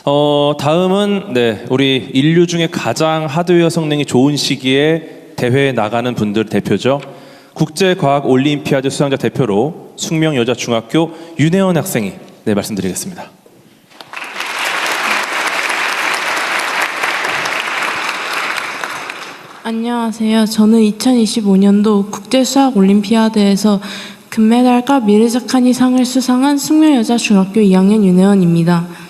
다음은 우리 인류 중에 가장 하드웨어 성능이 좋은 시기에 대회에 나가는 분들 대표죠. 국제과학 올림피아드 수상자 대표로 숙명여자중학교 윤혜원 학생이 말씀드리겠습니다. 안녕하세요. 저는 2025년도 국제수학올림피아드에서 금메달과 미르자칸이 상을 수상한 숙명여자중학교 2학년 윤혜원입니다.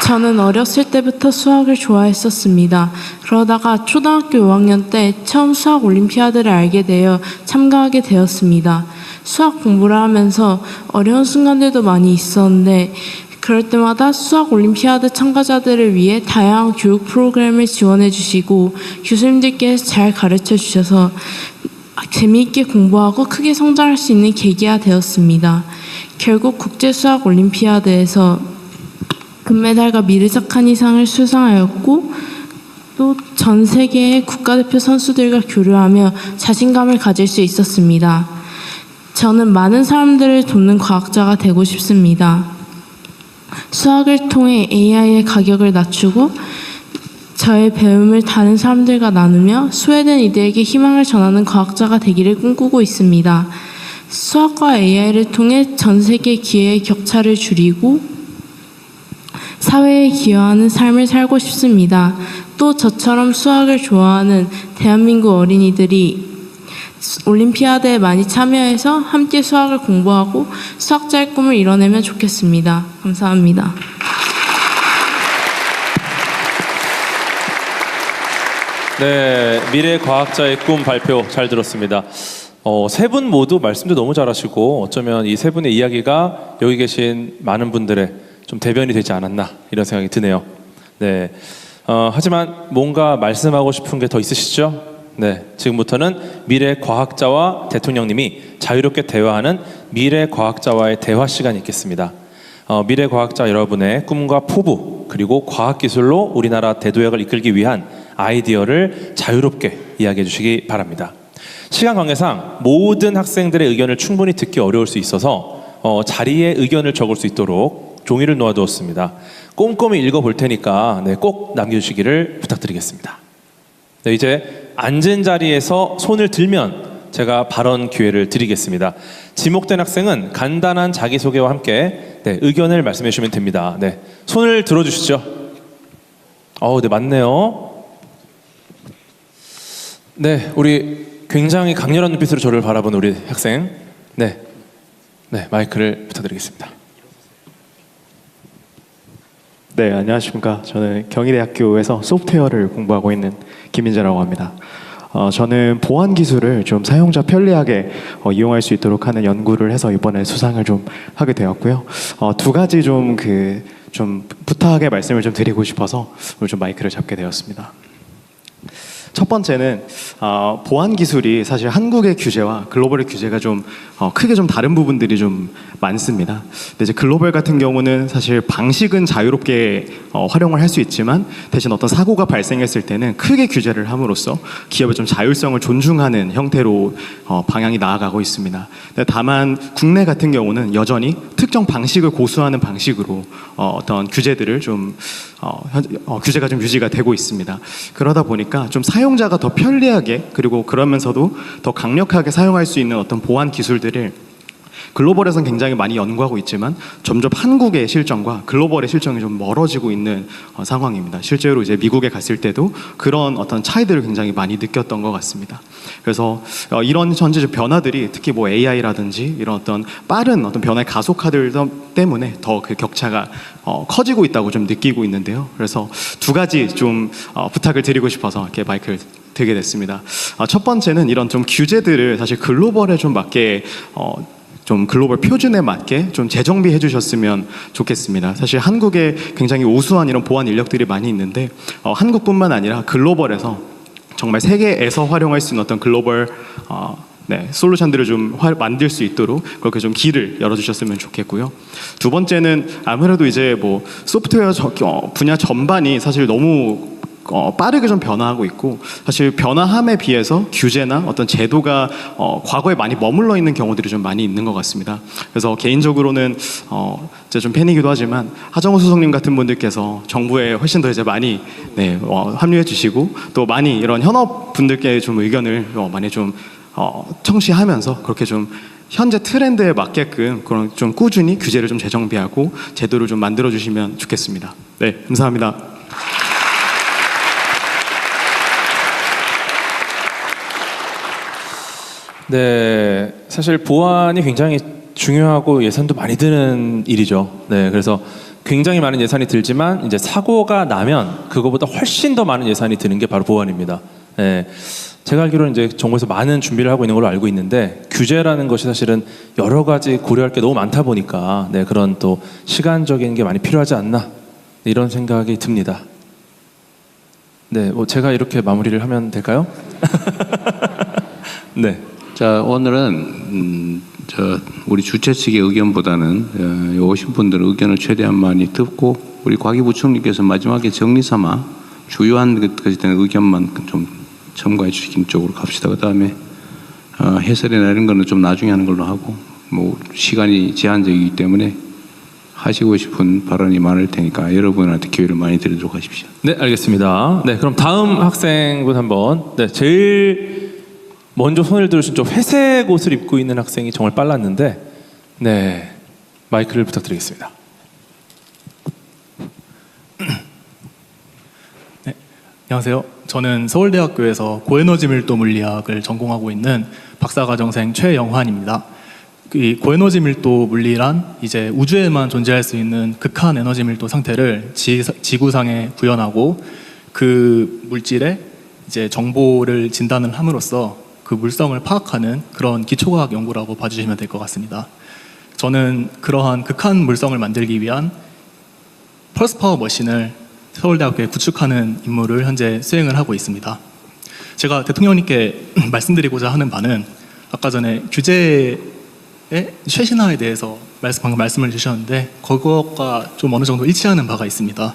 저는 어렸을 때부터 수학을 좋아했었습니다. 그러다가 초등학교 5학년 때 처음 수학올림피아드를 알게 되어 참가하게 되었습니다. 수학 공부를 하면서 어려운 순간들도 많이 있었는데 그럴 때마다 수학 올림피아드 참가자들을 위해 다양한 교육 프로그램을 지원해 주시고 교수님들께서 잘 가르쳐 주셔서 재미있게 공부하고 크게 성장할 수 있는 계기가 되었습니다. 결국 국제수학 올림피아드에서 금메달과 미르자칸이상을 수상하였고 또 전 세계의 국가대표 선수들과 교류하며 자신감을 가질 수 있었습니다. 저는 많은 사람들을 돕는 과학자가 되고 싶습니다. 수학을 통해 AI의 가격을 낮추고 저의 배움을 다른 사람들과 나누며 소외된 이들에게 희망을 전하는 과학자가 되기를 꿈꾸고 있습니다. 수학과 AI를 통해 전 세계 기회의 격차를 줄이고 사회에 기여하는 삶을 살고 싶습니다. 또 저처럼 수학을 좋아하는 대한민국 어린이들이 올림피아드에 많이 참여해서 함께 수학을 공부하고 수학자의 꿈을 이뤄내면 좋겠습니다. 감사합니다. 네, 미래 과학자의 꿈 발표 잘 들었습니다. 세 분 모두 말씀도 너무 잘하시고 어쩌면 이 세 분의 이야기가 여기 계신 많은 분들의 좀 대변이 되지 않았나 이런 생각이 드네요. 네, 하지만 뭔가 말씀하고 싶은 게 더 있으시죠? 네, 지금부터는 미래 과학자와 대통령님이 자유롭게 대화하는 미래 과학자와의 대화 시간이 있겠습니다. 미래 과학자 여러분의 꿈과 포부 그리고 과학기술로 우리나라 대도약을 이끌기 위한 아이디어를 자유롭게 이야기해 주시기 바랍니다. 시간 관계상 모든 학생들의 의견을 충분히 듣기 어려울 수 있어서 자리에 의견을 적을 수 있도록 종이를 놓아두었습니다. 꼼꼼히 읽어볼 테니까 꼭 남겨주시기를 부탁드리겠습니다. 네, 이제 앉은 자리에서 손을 들면 제가 발언 기회를 드리겠습니다. 지목된 학생은 간단한 자기소개와 함께 의견을 말씀해 주시면 됩니다. 네, 손을 들어주시죠. 네, 맞네요. 네, 우리 굉장히 강렬한 눈빛으로 저를 바라본 우리 학생. 네, 마이크를 부탁드리겠습니다. 네, 안녕하십니까. 저는 경희대학교에서 소프트웨어를 공부하고 있는 김민재라고 합니다. 저는 보안 기술을 좀 사용자 편리하게 이용할 수 있도록 하는 연구를 해서 이번에 수상을 좀 하게 되었고요. 두 가지 좀 부탁의 말씀을 좀 드리고 싶어서 오늘 좀 마이크를 잡게 되었습니다. 첫 번째는 보안 기술이 사실 한국의 규제와 글로벌의 규제가 좀 크게 좀 다른 부분들이 좀 많습니다. 근데 이제 글로벌 같은 경우는 사실 방식은 자유롭게 활용을 할 수 있지만 대신 어떤 사고가 발생했을 때는 크게 규제를 함으로써 기업의 좀 자율성을 존중하는 형태로 방향이 나아가고 있습니다. 근데 다만 국내 같은 경우는 여전히 특정 방식을 고수하는 방식으로 어떤 규제들을 규제가 좀 유지가 되고 있습니다. 그러다 보니까 좀 사용자가 더 편리하게 그리고 그러면서도 더 강력하게 사용할 수 있는 어떤 보안 기술들을 글로벌에서는 굉장히 많이 연구하고 있지만 점점 한국의 실정과 글로벌의 실정이 좀 멀어지고 있는 상황입니다. 실제로 이제 미국에 갔을 때도 그런 어떤 차이들을 굉장히 많이 느꼈던 것 같습니다. 그래서 이런 전체적 변화들이 특히 뭐 AI라든지 이런 어떤 빠른 어떤 변화의 가속화들 때문에 더 그 격차가 커지고 있다고 좀 느끼고 있는데요. 그래서 두 가지 좀 부탁을 드리고 싶어서 이렇게 마이크를 들게 됐습니다. 첫 번째는 이런 좀 규제들을 사실 글로벌에 좀 맞게 좀 글로벌 표준에 맞게 좀 재정비해 주셨으면 좋겠습니다. 사실 한국에 굉장히 우수한 이런 보안 인력들이 많이 있는데 한국뿐만 아니라 글로벌에서 정말 세계에서 활용할 수 있는 어떤 글로벌 솔루션들을 좀 만들 수 있도록 그렇게 좀 길을 열어주셨으면 좋겠고요. 두 번째는 아무래도 이제 뭐 소프트웨어 분야 전반이 사실 너무 빠르게 좀 변화하고 있고, 사실 변화함에 비해서 규제나 어떤 제도가 과거에 많이 머물러 있는 경우들이 좀 많이 있는 것 같습니다. 그래서 개인적으로는 이제 좀 팬이기도 하지만 하정우 수석님 같은 분들께서 정부에 훨씬 더 이제 많이 합류해 주시고, 또 많이 이런 현업 분들께 좀 의견을 많이 좀 청취하면서 그렇게 좀 현재 트렌드에 맞게끔 그런 좀 꾸준히 규제를 좀 재정비하고 제도를 좀 만들어 주시면 좋겠습니다. 네, 감사합니다. 네, 사실 보안이 굉장히 중요하고 예산도 많이 드는 일이죠. 네, 그래서 굉장히 많은 예산이 들지만 이제 사고가 나면 그거보다 훨씬 더 많은 예산이 드는 게 바로 보안입니다. 네, 제가 알기로는 이제 정부에서 많은 준비를 하고 있는 걸로 알고 있는데, 규제라는 것이 사실은 여러 가지 고려할 게 너무 많다 보니까 그런 또 시간적인 게 많이 필요하지 않나, 이런 생각이 듭니다. 네, 제가 이렇게 마무리를 하면 될까요? 네. 자, 오늘은 우리 주최 측의 의견보다는 오신 분들 의견을 최대한 많이 듣고, 우리 곽이 부총리께서 마지막에 정리 삼아 주요한 것까지 된 의견만 좀 첨가해 주시는 쪽으로 갑시다. 그 다음에 해설이나 이런 거는 좀 나중에 하는 걸로 하고, 뭐 시간이 제한적이기 때문에 하시고 싶은 발언이 많을 테니까 여러분한테 기회를 많이 드리도록 하십시오. 네, 알겠습니다. 네, 그럼 다음 학생분 한번. 네, 제일 먼저 손을 들으신 저 회색 옷을 입고 있는 학생이 정말 빨랐는데, 네, 마이크를 부탁드리겠습니다. 네, 안녕하세요. 저는 서울대학교에서 고에너지 밀도 물리학을 전공하고 있는 박사과정생 최영환입니다. 이 고에너지 밀도 물리란 이제 우주에만 존재할 수 있는 극한 에너지 밀도 상태를 지구상에 구현하고, 그 물질에 이제 정보를 진단을 함으로써 그 물성을 파악하는 그런 기초과학 연구라고 봐주시면 될 것 같습니다. 저는 그러한 극한 물성을 만들기 위한 펄스 파워 머신을 서울대학교에 구축하는 임무를 현재 수행을 하고 있습니다. 제가 대통령님께 말씀드리고자 하는 바는, 아까 전에 규제의 최신화에 대해서 방금 말씀을 주셨는데 그것과 좀 어느 정도 일치하는 바가 있습니다.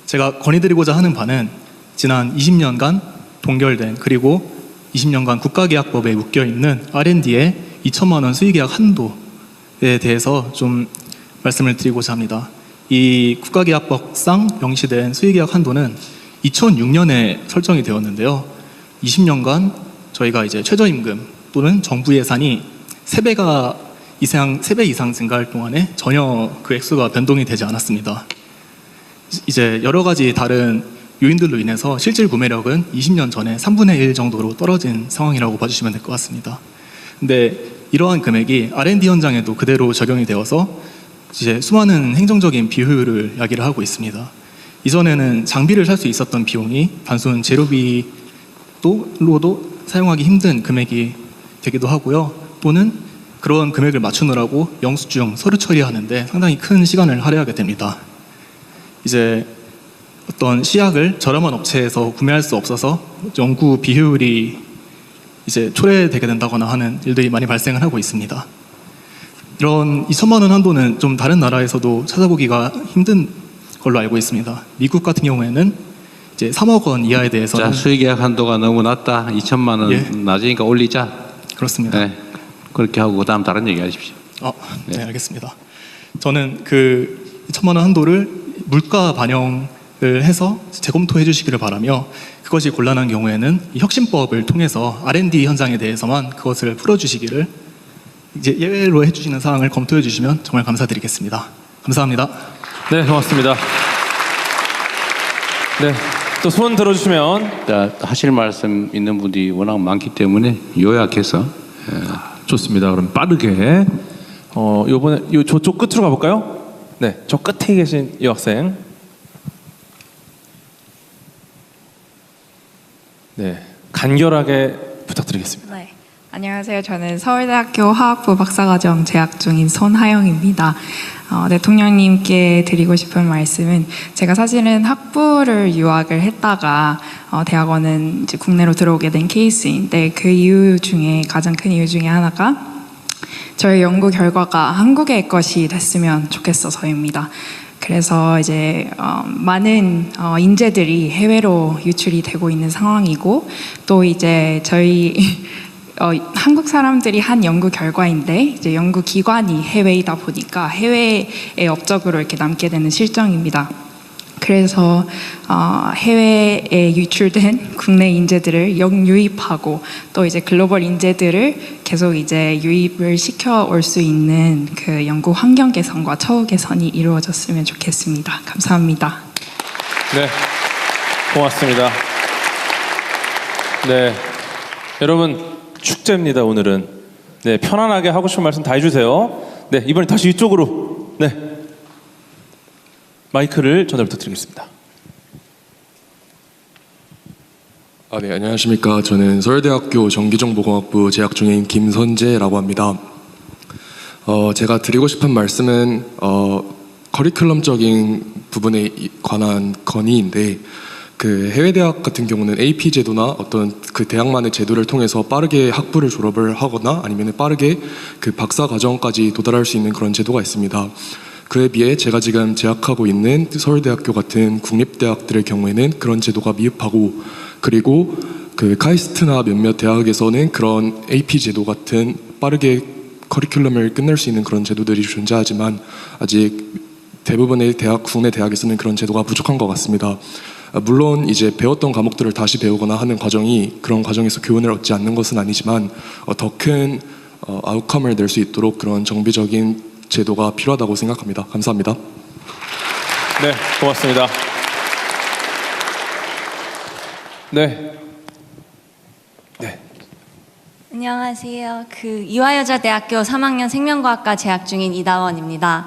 제가 건의드리고자 하는 바는 지난 20년간 동결된, 그리고 20년간 국가계약법에 묶여있는 R&D의 2천만 원 수의계약 한도에 대해서 좀 말씀을 드리고자 합니다. 이 국가계약법상 명시된 수의계약 한도는 2006년에 설정이 되었는데요. 20년간 저희가 이제 최저임금 또는 정부 예산이 3배 이상 증가할 동안에 전혀 그 액수가 변동이 되지 않았습니다. 이제 여러 가지 다른 요인들로 인해서 실질 구매력은 20년 전에 3분의 1 정도로 떨어진 상황이라고 봐주시면 될 것 같습니다. 근데 이러한 금액이 R&D 현장에도 그대로 적용이 되어서 이제 수많은 행정적인 비효율을 야기를 하고 있습니다. 이전에는 장비를 살 수 있었던 비용이 단순 재료비로도 사용하기 힘든 금액이 되기도 하고요. 또는 그런 금액을 맞추느라고 영수증, 서류 처리하는데 상당히 큰 시간을 할애하게 됩니다. 이제 어떤 시약을 저렴한 업체에서 구매할 수 없어서 연구 비효율이 이제 초래되게 된다거나 하는 일들이 많이 발생을 하고 있습니다. 이런 2천만 원 한도는 좀 다른 나라에서도 찾아보기가 힘든 걸로 알고 있습니다. 미국 같은 경우에는 이제 3억 원 이하에 대해서는 자, 수의계약 한도가 너무 낮다. 2천만 원 예. 낮으니까 올리자. 그렇습니다. 네, 그렇게 하고 그다음 다른 얘기 하십시오. 네, 알겠습니다. 저는 그 2천만 원 한도를 물가 반영을 해서 재검토해 주시기를 바라며, 그것이 곤란한 경우에는 이 혁신법을 통해서 R&D 현장에 대해서만 그것을 풀어주시기를 이제 예외로 해주시는 사항을 검토해 주시면 정말 감사드리겠습니다. 감사합니다. 네, 고맙습니다. 네, 또 손 들어주시면. 자, 하실 말씀 있는 분들이 워낙 많기 때문에 요약해서 좋습니다. 그럼 빠르게 요번에 저쪽 끝으로 가볼까요? 네, 저 끝에 계신 이 학생. 네, 간결하게 부탁드리겠습니다. 네, 안녕하세요. 저는 서울대학교 화학부 박사과정 재학 중인 손하영입니다. 대통령님께 드리고 싶은 말씀은, 제가 사실은 학부를 유학을 했다가 대학원은 이제 국내로 들어오게 된 케이스인데, 그 이유 중에 가장 큰 이유 중에 하나가 저희 연구 결과가 한국의 것이 됐으면 좋겠어서입니다. 그래서 이제 많은 인재들이 해외로 유출이 되고 있는 상황이고 또 이제 저희 한국 사람들이 한 연구 결과인데 이제 연구 기관이 해외이다 보니까 해외의 업적으로 이렇게 남게 되는 실정입니다. 그래서 해외에 유출된 국내 인재들을 역유입하고 또 이제 글로벌 인재들을 계속 이제 유입을 시켜 올 수 있는 그 연구 환경 개선과 처우 개선이 이루어졌으면 좋겠습니다. 감사합니다. 네, 고맙습니다. 네, 여러분 축제입니다 오늘은. 네, 편안하게 하고 싶은 말씀 다 해주세요. 네, 이번에 다시 이쪽으로. 네, 마이크를 전달 부탁드리겠습니다. 네, 안녕하십니까. 저는 서울대학교 전기정보공학부 재학 중인 김선재라고 합니다. 제가 드리고 싶은 말씀은 커리큘럼적인 부분에 관한 건의인데, 그 해외 대학 같은 경우는 AP 제도나 어떤 그 대학만의 제도를 통해서 빠르게 학부를 졸업을 하거나 아니면 빠르게 그 박사 과정까지 도달할 수 있는 그런 제도가 있습니다. 그에 비해 제가 지금 재학하고 있는 서울대학교 같은 국립대학들의 경우에는 그런 제도가 미흡하고, 그리고 그 카이스트나 몇몇 대학에서는 그런 AP 제도 같은 빠르게 커리큘럼을 끝낼 수 있는 그런 제도들이 존재하지만 아직 대부분의 국내 대학에서는 그런 제도가 부족한 것 같습니다. 물론 이제 배웠던 과목들을 다시 배우거나 하는 과정이 그런 과정에서 교훈을 얻지 않는 것은 아니지만 더 큰 아웃컴을 낼 수 있도록 그런 정비적인 제도가 필요하다고 생각합니다. 감사합니다. 네, 고맙습니다. 네. 네. 안녕하세요. 이화여자대학교 3학년 생명과학과 재학 중인 이다원입니다.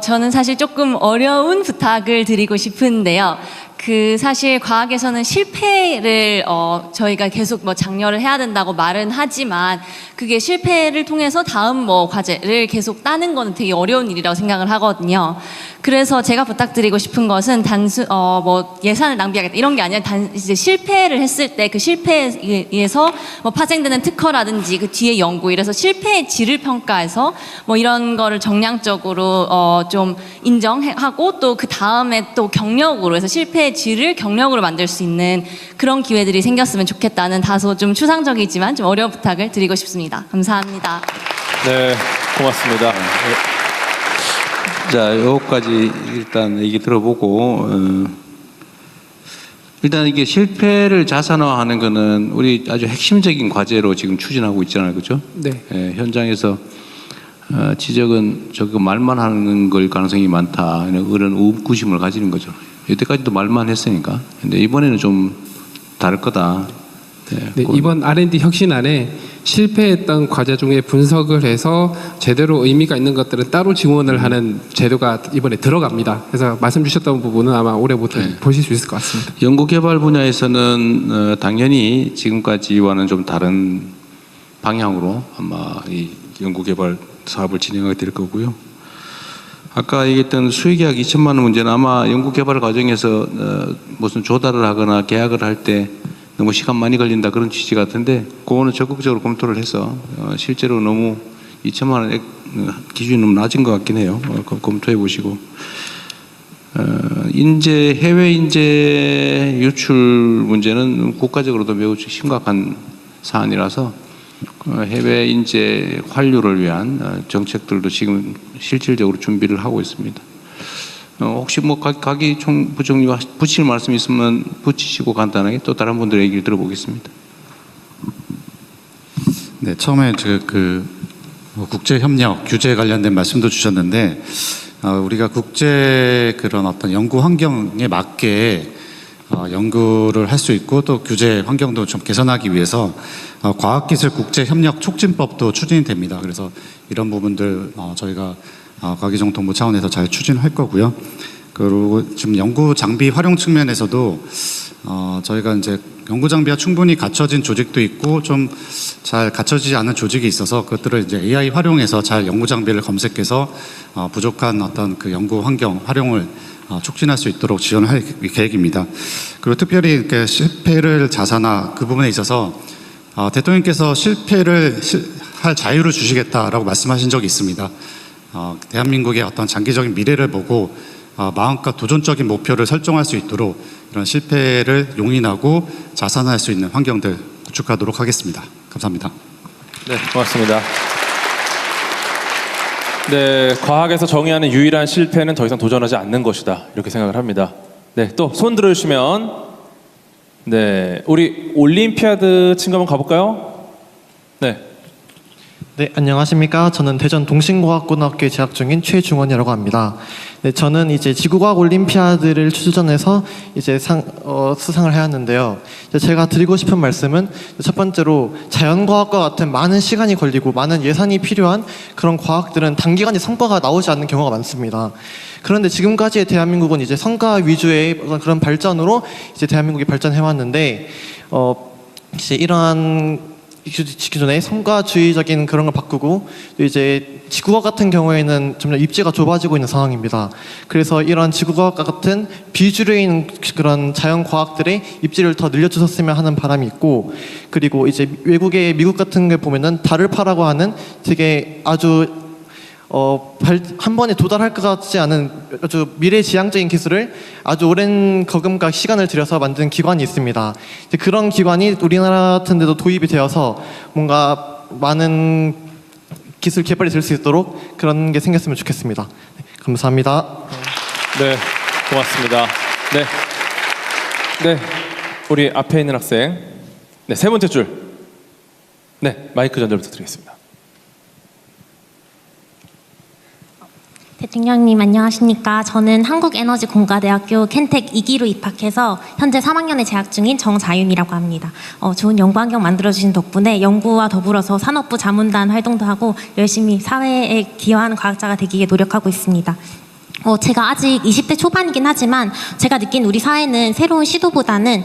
저는 사실 조금 어려운 부탁을 드리고 싶은데요. 사실 과학에서는 실패를 저희가 계속 장려를 해야 된다고 말은 하지만 그게 실패를 통해서 다음 과제를 계속 따는 거는 되게 어려운 일이라고 생각을 하거든요. 그래서 제가 부탁드리고 싶은 것은 예산을 낭비하겠다 이런 게 아니라 이제 실패를 했을 때 그 실패에 의해서 파생되는 특허라든지 그 뒤에 연구, 이래서 실패의 질을 평가해서 이런 거를 정량적으로 좀 인정하고 또 그 다음에 또 경력으로 해서 실패의 질을 경력으로 만들 수 있는 그런 기회들이 생겼으면 좋겠다는 다소 좀 추상적이지만 좀 어려운 부탁을 드리고 싶습니다. 감사합니다. 네, 고맙습니다. 자, 요거까지 일단 얘기 들어보고 일단 이게 실패를 자산화하는 거는 우리 아주 핵심적인 과제로 지금 추진하고 있잖아요, 그렇죠? 네. 현장에서 지적은 저거 말만 하는 걸 가능성이 많다 이런 의구심을 가지는 거죠. 여태까지도 말만 했으니까. 근데 이번에는 좀 다를 거다. 네, 이번 R&D 혁신안에 실패했던 과제 중에 분석을 해서 제대로 의미가 있는 것들은 따로 지원을 하는 제도가 이번에 들어갑니다. 그래서 말씀 주셨던 부분은 아마 올해부터 보실 수 있을 것 같습니다. 연구개발 분야에서는 당연히 지금까지와는 좀 다른 방향으로 아마 이 연구개발 사업을 진행하게 될 거고요. 아까 얘기했던 수의계약 2천만 원 문제는 아마 연구개발 과정에서 무슨 조달을 하거나 계약을 할 때 너무 시간 많이 걸린다 그런 취지 같은데 그거는 적극적으로 검토를 해서 실제로 너무 2천만 원 기준이 너무 낮은 것 같긴 해요. 검토해 보시고 해외 인재 유출 문제는 국가적으로도 매우 심각한 사안이라서 해외 인재 환류를 위한 정책들도 지금 실질적으로 준비를 하고 있습니다. 혹시 가기 총부총리와 붙일 말씀 있으면 붙이시고 간단하게 또 다른 분들의 얘기를 들어보겠습니다. 네, 처음에 국제 협력 규제 관련된 말씀도 주셨는데 우리가 국제 그런 어떤 연구 환경에 맞게 연구를 할 수 있고 또 규제 환경도 좀 개선하기 위해서 과학기술 국제협력 촉진법도 추진이 됩니다. 그래서 이런 부분들 저희가 과기정통부 차원에서 잘 추진할 거고요. 그리고 지금 연구 장비 활용 측면에서도 저희가 이제 연구 장비가 충분히 갖춰진 조직도 있고 좀 잘 갖춰지지 않은 조직이 있어서 그것들을 이제 AI 활용해서 잘 연구 장비를 검색해서 부족한 어떤 그 연구 환경 활용을 촉진할 수 있도록 지원할 계획입니다. 그리고 특별히 이렇게 실패를 자산화 그 부분에 있어서 대통령께서 실패를 할 자유를 주시겠다라고 말씀하신 적이 있습니다. 대한민국의 어떤 장기적인 미래를 보고 마음껏 도전적인 목표를 설정할 수 있도록 이런 실패를 용인하고 자산할 수 있는 환경들 구축하도록 하겠습니다. 감사합니다. 네, 고맙습니다. 네, 과학에서 정의하는 유일한 실패는 더 이상 도전하지 않는 것이다. 이렇게 생각을 합니다. 네, 또 손 들어주시면, 네, 우리 올림피아드 친구 한번 가볼까요? 네. 네, 안녕하십니까. 저는 대전 동신고학고등학교에 재학 중인 최중원이라고 합니다. 네, 저는 이제 지구과학 올림피아드를 출전해서 이제 수상을 해왔는데요. 이제 제가 드리고 싶은 말씀은 첫 번째로 자연과학과 같은 많은 시간이 걸리고 많은 예산이 필요한 그런 과학들은 단기간에 성과가 나오지 않는 경우가 많습니다. 그런데 지금까지의 대한민국은 이제 성과 위주의 그런 발전으로 이제 대한민국이 발전해왔는데, 이제 이러한 기존의 성과주의적인 그런 걸 바꾸고 또 이제 지구과학 같은 경우에는 점점 입지가 좁아지고 있는 상황입니다. 그래서 이런 지구과학과 같은 비주류인 그런 자연과학들의 입지를 더 늘려주셨으면 하는 바람이 있고, 그리고 이제 외국의 미국 같은 걸 보면은 달을파라고 하는 되게 아주 한 번에 도달할 것 같지 않은 아주 미래지향적인 기술을 아주 오랜 거금과 시간을 들여서 만든 기관이 있습니다. 그런 기관이 우리나라 같은 데도 도입이 되어서 뭔가 많은 기술 개발이 될 수 있도록 그런 게 생겼으면 좋겠습니다. 네, 감사합니다. 네, 고맙습니다. 네. 네, 우리 앞에 있는 학생. 네, 세 번째 줄. 네, 마이크 전달 부탁드리겠습니다. 대통령님 안녕하십니까. 저는 한국에너지공과대학교 켄텍 2기로 입학해서 현재 3학년에 재학 중인 정자윤이라고 합니다. 좋은 연구 환경 만들어주신 덕분에 연구와 더불어서 산업부 자문단 활동도 하고 열심히 사회에 기여하는 과학자가 되기 위해 노력하고 있습니다. 제가 아직 20대 초반이긴 하지만 제가 느낀 우리 사회는 새로운 시도보다는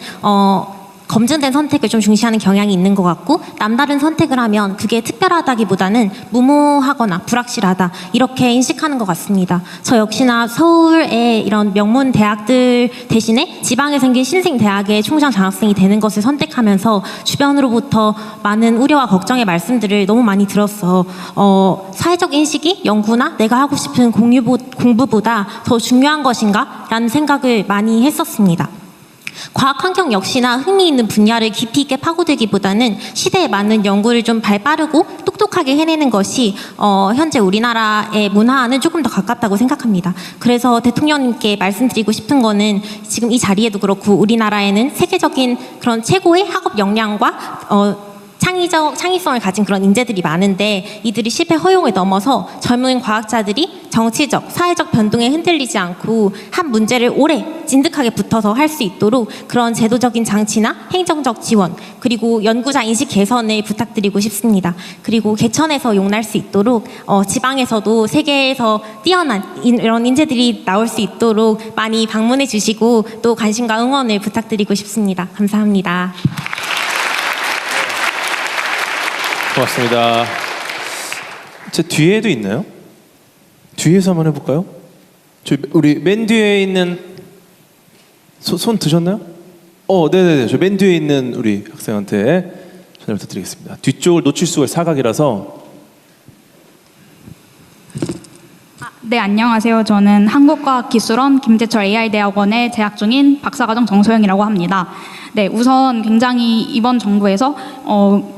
검증된 선택을 좀 중시하는 경향이 있는 것 같고, 남다른 선택을 하면 그게 특별하다기보다는 무모하거나 불확실하다 이렇게 인식하는 것 같습니다. 저 역시나 서울의 이런 명문 대학들 대신에 지방에 생긴 신생 대학의 총장 장학생이 되는 것을 선택하면서 주변으로부터 많은 우려와 걱정의 말씀들을 너무 많이 들었어. 사회적 인식이 연구나 내가 하고 싶은 공부보다 더 중요한 것인가? 라는 생각을 많이 했었습니다. 과학 환경 역시나 흥미있는 분야를 깊이 있게 파고들기보다는 시대에 맞는 연구를 좀 발빠르고 똑똑하게 해내는 것이 현재 우리나라의 문화와는 조금 더 가깝다고 생각합니다. 그래서 대통령님께 말씀드리고 싶은 거는 지금 이 자리에도 그렇고 우리나라에는 세계적인 그런 최고의 학업 역량과 창의성을 가진 그런 인재들이 많은데, 이들이 실패 허용을 넘어서 젊은 과학자들이 정치적, 사회적 변동에 흔들리지 않고 한 문제를 오래 진득하게 붙어서 할 수 있도록 그런 제도적인 장치나 행정적 지원, 그리고 연구자 인식 개선을 부탁드리고 싶습니다. 그리고 개천에서 용날 수 있도록 지방에서도 세계에서 뛰어난 이런 인재들이 나올 수 있도록 많이 방문해 주시고 또 관심과 응원을 부탁드리고 싶습니다. 감사합니다. 고맙습니다. 제 뒤에도 있나요? 뒤에서 한번 해볼까요? 우리 맨 뒤에 있는 손 드셨나요? 네네네. 저 맨 뒤에 있는 우리 학생한테 전화 부탁드리겠습니다. 뒤쪽을 놓칠 수가 사각이라서. 네, 안녕하세요. 저는 한국과학기술원 김재철 AI대학원에 재학 중인 박사과정 정소영이라고 합니다. 네, 우선 굉장히 이번 정부에서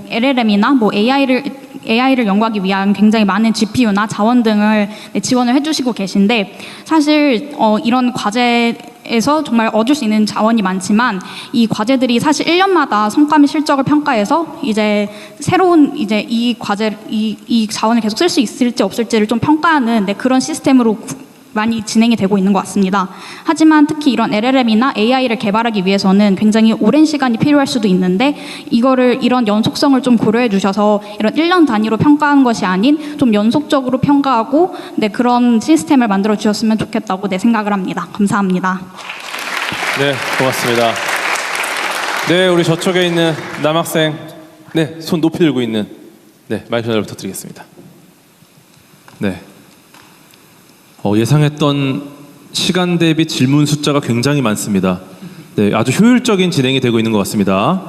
LLM이나 뭐 AI를 연구하기 위한 굉장히 많은 GPU나 자원 등을 지원을 해주시고 계신데, 사실 이런 과제에서 정말 얻을 수 있는 자원이 많지만 이 과제들이 사실 1년마다 성과 및 실적을 평가해서 이제 새로운 이제 이 자원을 계속 쓸 수 있을지 없을지를 좀 평가하는 그런 시스템으로 많이 진행이 되고 있는 것 같습니다. 하지만 특히 이런 LLM이나 AI를 개발하기 위해서는 굉장히 오랜 시간이 필요할 수도 있는데, 이런 연속성을 좀 고려해 주셔서 이런 1년 단위로 평가하는 것이 아닌 좀 연속적으로 평가하고 그런 시스템을 만들어 주셨으면 좋겠다고 생각을 합니다. 감사합니다. 네, 고맙습니다. 네, 우리 저쪽에 있는 남학생, 네, 손 높이 들고 있는, 네, 마이크 전달 부탁드리겠습니다. 네. 예상했던 시간 대비 질문 숫자가 굉장히 많습니다. 네, 아주 효율적인 진행이 되고 있는 것 같습니다.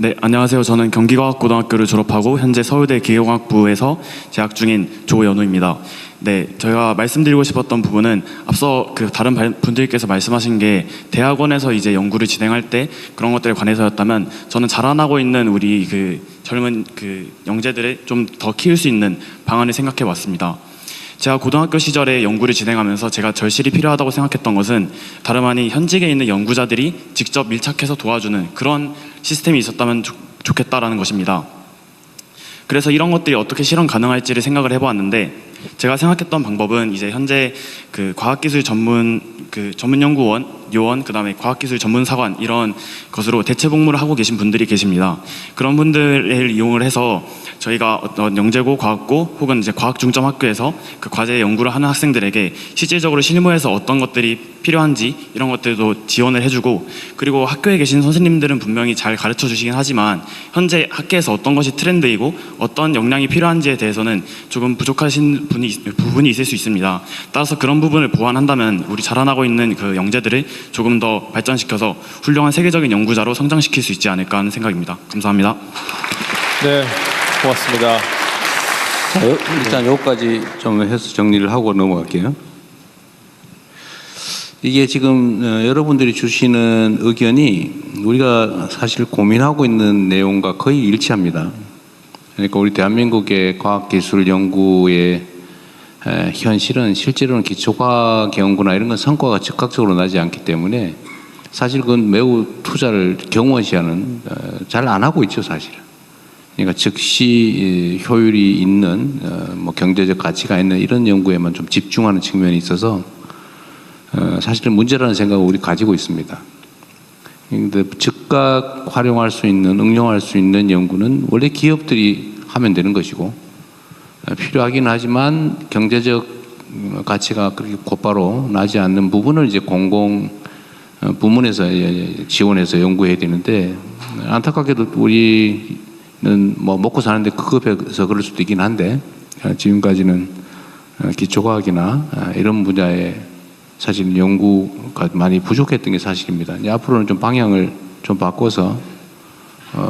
네, 안녕하세요. 저는 경기과학고등학교를 졸업하고 현재 서울대 기계공학부에서 재학 중인 조연우입니다. 네, 저희가 말씀드리고 싶었던 부분은 앞서 그 다른 분들께서 말씀하신 게 대학원에서 이제 연구를 진행할 때 그런 것들에 관해서였다면 저는 자라나고 있는 우리 그 젊은 그 영재들을 좀 더 키울 수 있는 방안을 생각해 왔습니다. 제가 고등학교 시절에 연구를 진행하면서 제가 절실히 필요하다고 생각했던 것은 다름 아닌 현직에 있는 연구자들이 직접 밀착해서 도와주는 그런 시스템이 있었다면 좋겠다라는 것입니다. 그래서 이런 것들이 어떻게 실현 가능할지를 생각을 해보았는데 제가 생각했던 방법은 이제 현재 그 과학기술 전문 연구원, 요원, 그다음에 과학기술 전문사관 이런 것으로 대체 복무를 하고 계신 분들이 계십니다. 그런 분들을 이용을 해서 저희가 어떤 영재고, 과학고 혹은 이제 과학중점학교에서 그 과제 연구를 하는 학생들에게 실질적으로 실무에서 어떤 것들이 필요한지 이런 것들도 지원을 해주고, 그리고 학교에 계신 선생님들은 분명히 잘 가르쳐 주시긴 하지만 현재 학계에서 어떤 것이 트렌드이고 어떤 역량이 필요한지에 대해서는 조금 부족하신 부분이 있을 수 있습니다. 따라서 그런 부분을 보완한다면 우리 자라나고 있는 그 영재들을 조금 더 발전시켜서 훌륭한 세계적인 연구자로 성장시킬 수 있지 않을까 하는 생각입니다. 감사합니다. 네, 고맙습니다. 자, 일단 여기까지 좀 해서 정리를 하고 넘어갈게요. 이게 지금 여러분들이 주시는 의견이 우리가 사실 고민하고 있는 내용과 거의 일치합니다. 그러니까 우리 대한민국의 과학기술 연구의 현실은 실제로는 기초과학 연구나 이런 건 성과가 즉각적으로 나지 않기 때문에 사실 그건 매우 투자를 경원시하는 잘 안 하고 있죠, 사실. 그러니까 즉시 효율이 있는 뭐 경제적 가치가 있는 이런 연구에만 좀 집중하는 측면이 있어서 사실은 문제라는 생각을 우리 가지고 있습니다. 그런데 즉각 활용할 수 있는, 응용할 수 있는 연구는 원래 기업들이 하면 되는 것이고 필요하긴 하지만 경제적 가치가 그렇게 곧바로 나지 않는 부분을 이제 공공 부문에서 지원해서 연구해야 되는데 안타깝게도 우리는 뭐 먹고 사는데 급급해서 그럴 수도 있긴 한데 지금까지는 기초과학이나 이런 분야에 사실 연구가 많이 부족했던 게 사실입니다. 이제 앞으로는 좀 방향을 좀 바꿔서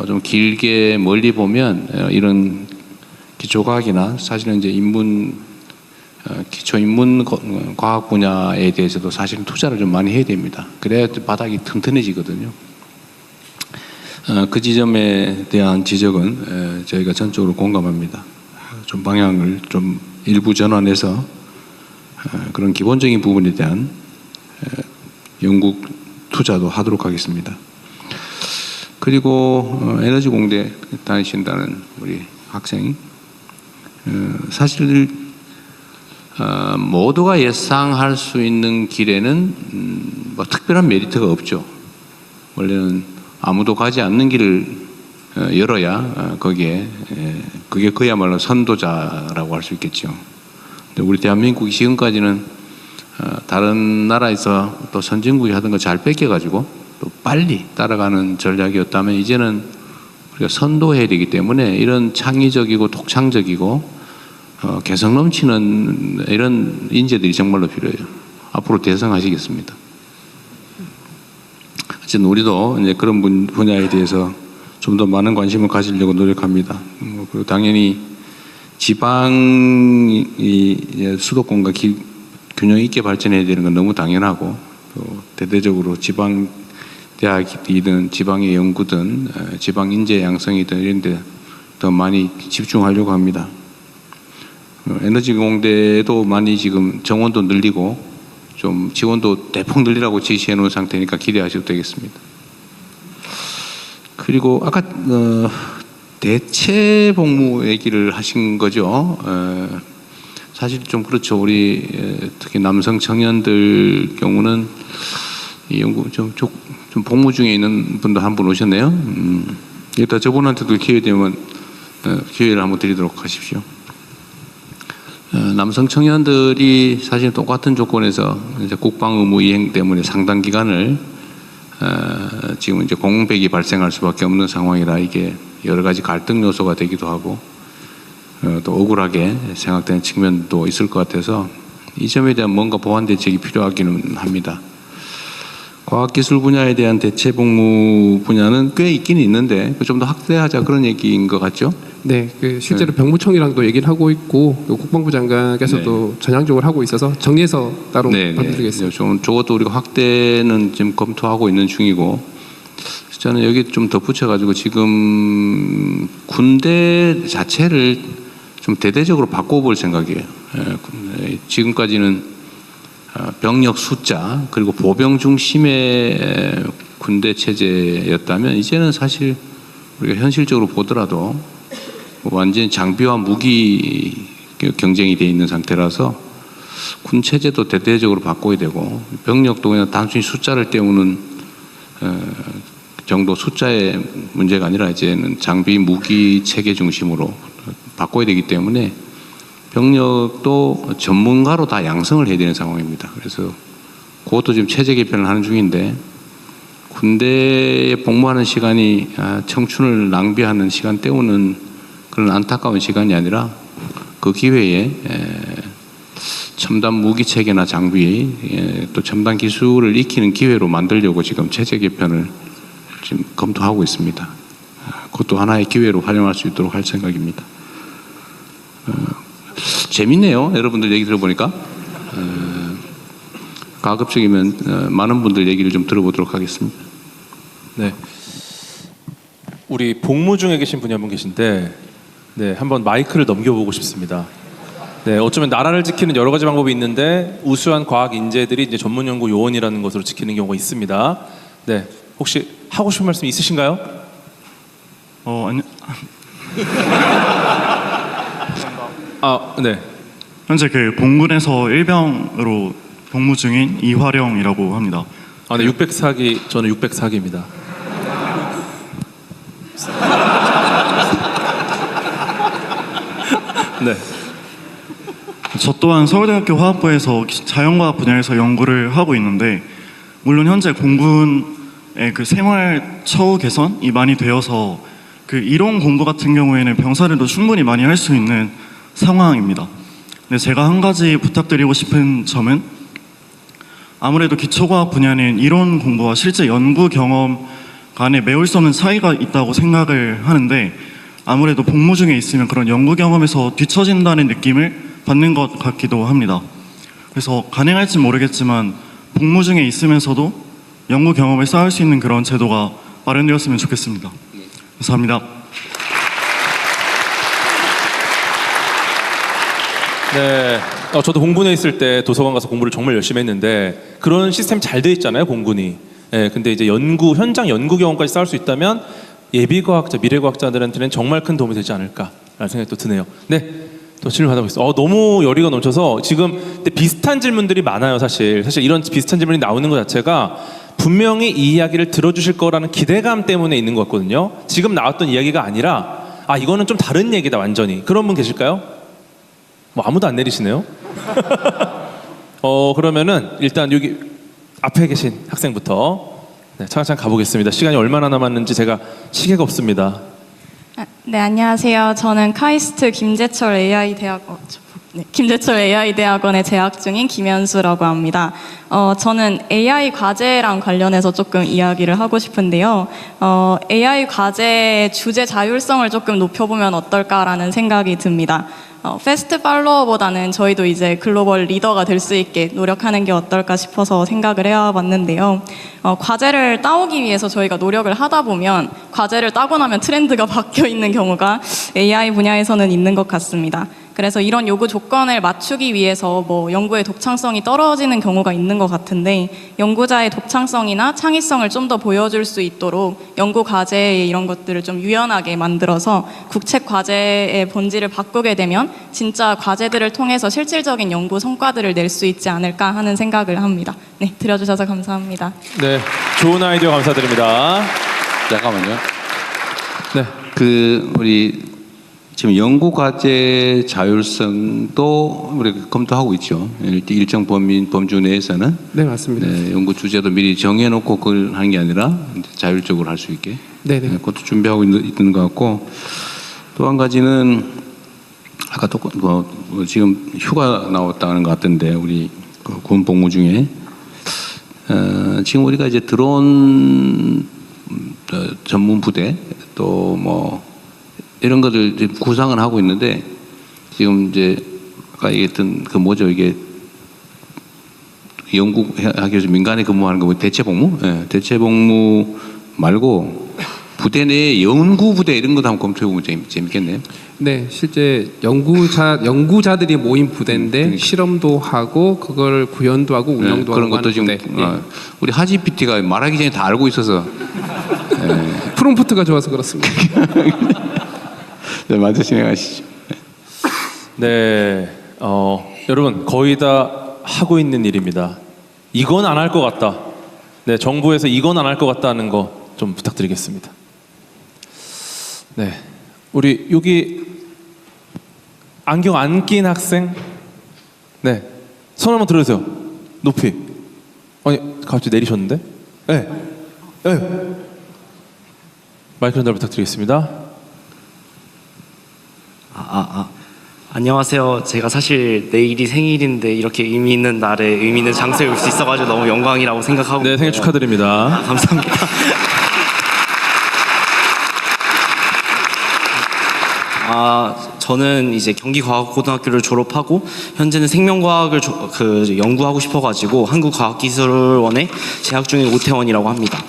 좀 길게 멀리 보면 이런 기초과학이나 사실은 이제 기초 인문 과학 분야에 대해서도 사실은 투자를 좀 많이 해야 됩니다. 그래야 바닥이 튼튼해지거든요. 그 지점에 대한 지적은 저희가 전적으로 공감합니다. 좀 방향을 좀 일부 전환해서 그런 기본적인 부분에 대한 연구 투자도 하도록 하겠습니다. 그리고 에너지 공대 다니신다는 우리 학생, 사실 모두가 예상할 수 있는 길에는 뭐 특별한 메리트가 없죠. 원래는 아무도 가지 않는 길을 열어야 거기에 그게 그야말로 선도자라고 할 수 있겠죠. 근데 우리 대한민국이 지금까지는 다른 나라에서 또 선진국이 하던 거 잘 뺏겨가지고 또 빨리 따라가는 전략이었다면 이제는 우리가 선도해야 되기 때문에 이런 창의적이고 독창적이고 개성 넘치는 이런 인재들이 정말로 필요해요. 앞으로 대성하시겠습니다. 어쨌든 우리도 이제 그런 분야에 대해서 좀 더 많은 관심을 가지려고 노력합니다. 그리고 당연히 지방이 수도권과 균형 있게 발전해야 되는 건 너무 당연하고 또 대대적으로 지방 대학이든 지방의 연구든 지방 인재 양성이든 이런 데 더 많이 집중하려고 합니다. 에너지 공대도 많이 지금 정원도 늘리고 좀 지원도 대폭 늘리라고 지시해 놓은 상태니까 기대하셔도 되겠습니다. 그리고 아까 대체 복무 얘기를 하신 거죠. 사실 좀 그렇죠. 우리 특히 남성 청년들 경우는 이 연구 좀 복무 중에 있는 분도 한 분 오셨네요. 일단 저분한테도 기회 되면 기회를 한번 드리도록 하십시오. 남성 청년들이 사실 똑같은 조건에서 이제 국방 의무 이행 때문에 상당 기간을 지금 이제 공백이 발생할 수밖에 없는 상황이라 이게 여러 가지 갈등 요소가 되기도 하고 또 억울하게 생각되는 측면도 있을 것 같아서 이 점에 대한 뭔가 보완 대책이 필요하기는 합니다. 과학기술 분야에 대한 대체 복무 분야는 꽤 있긴 있는데 좀 더 확대하자 그런 얘기인 것 같죠? 네, 그 실제로 병무청이랑도 얘기를 하고 있고 또 국방부 장관께서도 전향적으로 하고 있어서 정리해서 따로 발표드리겠습니다. 좀 저것도 우리가 확대는 지금 검토하고 있는 중이고 저는 여기 좀 덧붙여가지고 지금 군대 자체를 좀 대대적으로 바꿔볼 생각이에요. 지금까지는 병력 숫자 그리고 보병 중심의 군대 체제였다면 이제는 사실 우리가 현실적으로 보더라도 완전히 장비와 무기 경쟁이 돼 있는 상태라서 군 체제도 대대적으로 바꿔야 되고 병력도 그냥 단순히 숫자를 때우는 정도 숫자의 문제가 아니라 이제는 장비 무기 체계 중심으로 바꿔야 되기 때문에 병력도 전문가로 다 양성을 해야 되는 상황입니다. 그래서 그것도 지금 체제 개편을 하는 중인데 군대에 복무하는 시간이 청춘을 낭비하는 시간 때우는 그런 안타까운 시간이 아니라 그 기회에 첨단 무기 체계나 장비 또 첨단 기술을 익히는 기회로 만들려고 지금 체제 개편을 지금 검토하고 있습니다. 그것도 하나의 기회로 활용할 수 있도록 할 생각입니다. 재밌네요. 여러분들 얘기 들어보니까 가급적이면 많은 분들 얘기를 좀 들어보도록 하겠습니다. 네, 우리 복무 중에 계신 분이 한 분 계신데 네, 한번 마이크를 넘겨보고 싶습니다. 네, 어쩌면 나라를 지키는 여러 가지 방법이 있는데 우수한 과학 인재들이 이제 전문 연구 요원이라는 것으로 지키는 경우가 있습니다. 네, 혹시 하고 싶은 말씀 있으신가요? 아니. 네. 현재 그 공군에서 일병으로 복무 중인 이화령이라고 합니다. 네, 604기 저는 604기입니다. 네. 저 또한 서울대학교 화학부에서 자연과학 분야에서 연구를 하고 있는데 물론 현재 공군의 그 생활 처우 개선이 많이 되어서 그 이론 공부 같은 경우에는 병사들도 충분히 많이 할 수 있는 상황입니다. 근데 제가 한 가지 부탁드리고 싶은 점은 아무래도 기초과학 분야는 이론 공부와 실제 연구 경험 간에 메울 수 없는 차이가 있다고 생각을 하는데 아무래도 복무 중에 있으면 그런 연구 경험에서 뒤처진다는 느낌을 받는 것 같기도 합니다. 그래서 가능할지 모르겠지만 복무 중에 있으면서도 연구 경험을 쌓을 수 있는 그런 제도가 마련되었으면 좋겠습니다. 감사합니다. 네, 저도 공군에 있을 때 도서관 가서 공부를 정말 열심히 했는데 그런 시스템 잘 돼 있잖아요, 공군이. 네, 근데 이제 현장 연구 경험까지 쌓을 수 있다면 예비과학자, 미래과학자들한테는 정말 큰 도움이 되지 않을까라는 생각이 또 드네요. 네, 또 질문 받아보겠습니다. 너무 열의가 넘쳐서 지금 비슷한 질문들이 많아요, 사실 이런 비슷한 질문이 나오는 것 자체가 분명히 이 이야기를 들어주실 거라는 기대감 때문에 있는 것 같거든요. 지금 나왔던 이야기가 아니라 이거는 좀 다른 얘기다 완전히. 그런 분 계실까요? 아무도 안 내리시네요. 그러면은 일단 여기 앞에 계신 학생부터 차근차근 가보겠습니다. 시간이 얼마나 남았는지 제가 시계가 없습니다. 네, 안녕하세요. 저는 카이스트 김제철 AI 대학원에 재학 중인 김현수라고 합니다. 저는 AI 과제랑 관련해서 조금 이야기를 하고 싶은데요. AI 과제의 주제 자율성을 조금 높여보면 어떨까라는 생각이 듭니다. 패스트 팔로워보다는 저희도 이제 글로벌 리더가 될 수 있게 노력하는 게 어떨까 싶어서 생각을 해봤는데요. 과제를 따오기 위해서 저희가 노력을 하다 보면 과제를 따고 나면 트렌드가 바뀌어 있는 경우가 AI 분야에서는 있는 것 같습니다. 그래서 이런 요구 조건을 맞추기 위해서 연구의 독창성이 떨어지는 경우가 있는 것 같은데 연구자의 독창성이나 창의성을 좀 더 보여줄 수 있도록 연구 과제의 이런 것들을 좀 유연하게 만들어서 국책 과제의 본질을 바꾸게 되면 진짜 과제들을 통해서 실질적인 연구 성과들을 낼 수 있지 않을까 하는 생각을 합니다. 네, 들어주셔서 감사합니다. 네, 좋은 아이디어 감사드립니다. 잠깐만요. 네, 우리 지금 연구 과제 자율성도 우리가 검토하고 있죠. 일정 범주 내에서는. 네, 맞습니다. 네, 연구 주제도 미리 정해놓고 그걸 하는 게 아니라 자율적으로 할 수 있게. 네. 그것도 준비하고 있는 것 같고 또 한 가지는 아까 또 지금 휴가 나왔다는 것 같던데 우리 군 복무 중에 지금 우리가 이제 드론 전문 부대 또 뭐 이런 것들 지금 구상을 하고 있는데 지금 이제 아까 얘기했던 그 뭐죠 이게 연구하기 위해서 민간에 근무하는 거 뭐 대체복무? 예, 대체복무 말고 부대 내에 연구부대 이런 것도 한번 검토해보면 재밌겠네요. 네, 실제 연구자들이 모인 부대인데 실험도 하고 그걸 구현도 하고 운영도 그런 하고 것도 지금 하는데, 우리 하지 PT가 말하기 전에 다 알고 있어서 프롬프트가 좋아서 그렇습니다. 네, 먼저 진행하시죠. 네, 여러분 거의 다 하고 있는 일입니다. 이건 안 할 것 같다. 네, 정부에서 이건 안 할 것 같다는 거 좀 부탁드리겠습니다. 네, 우리 여기 안경 안 낀 학생, 네, 손 한번 들어주세요. 높이. 아니 갑자기 내리셨는데? 네, 네. 마이크 전달 부탁드리겠습니다. 안녕하세요. 제가 사실 내일이 생일인데 이렇게 의미 있는 날에 의미 있는 장소에 올 수 있어가지고 너무 영광이라고 생각하고 네, 생일 축하드립니다. 감사합니다. 저는 이제 경기과학고등학교를 졸업하고 현재는 생명과학을 연구하고 싶어가지고 한국과학기술원에 재학 중인 오태원이라고 합니다.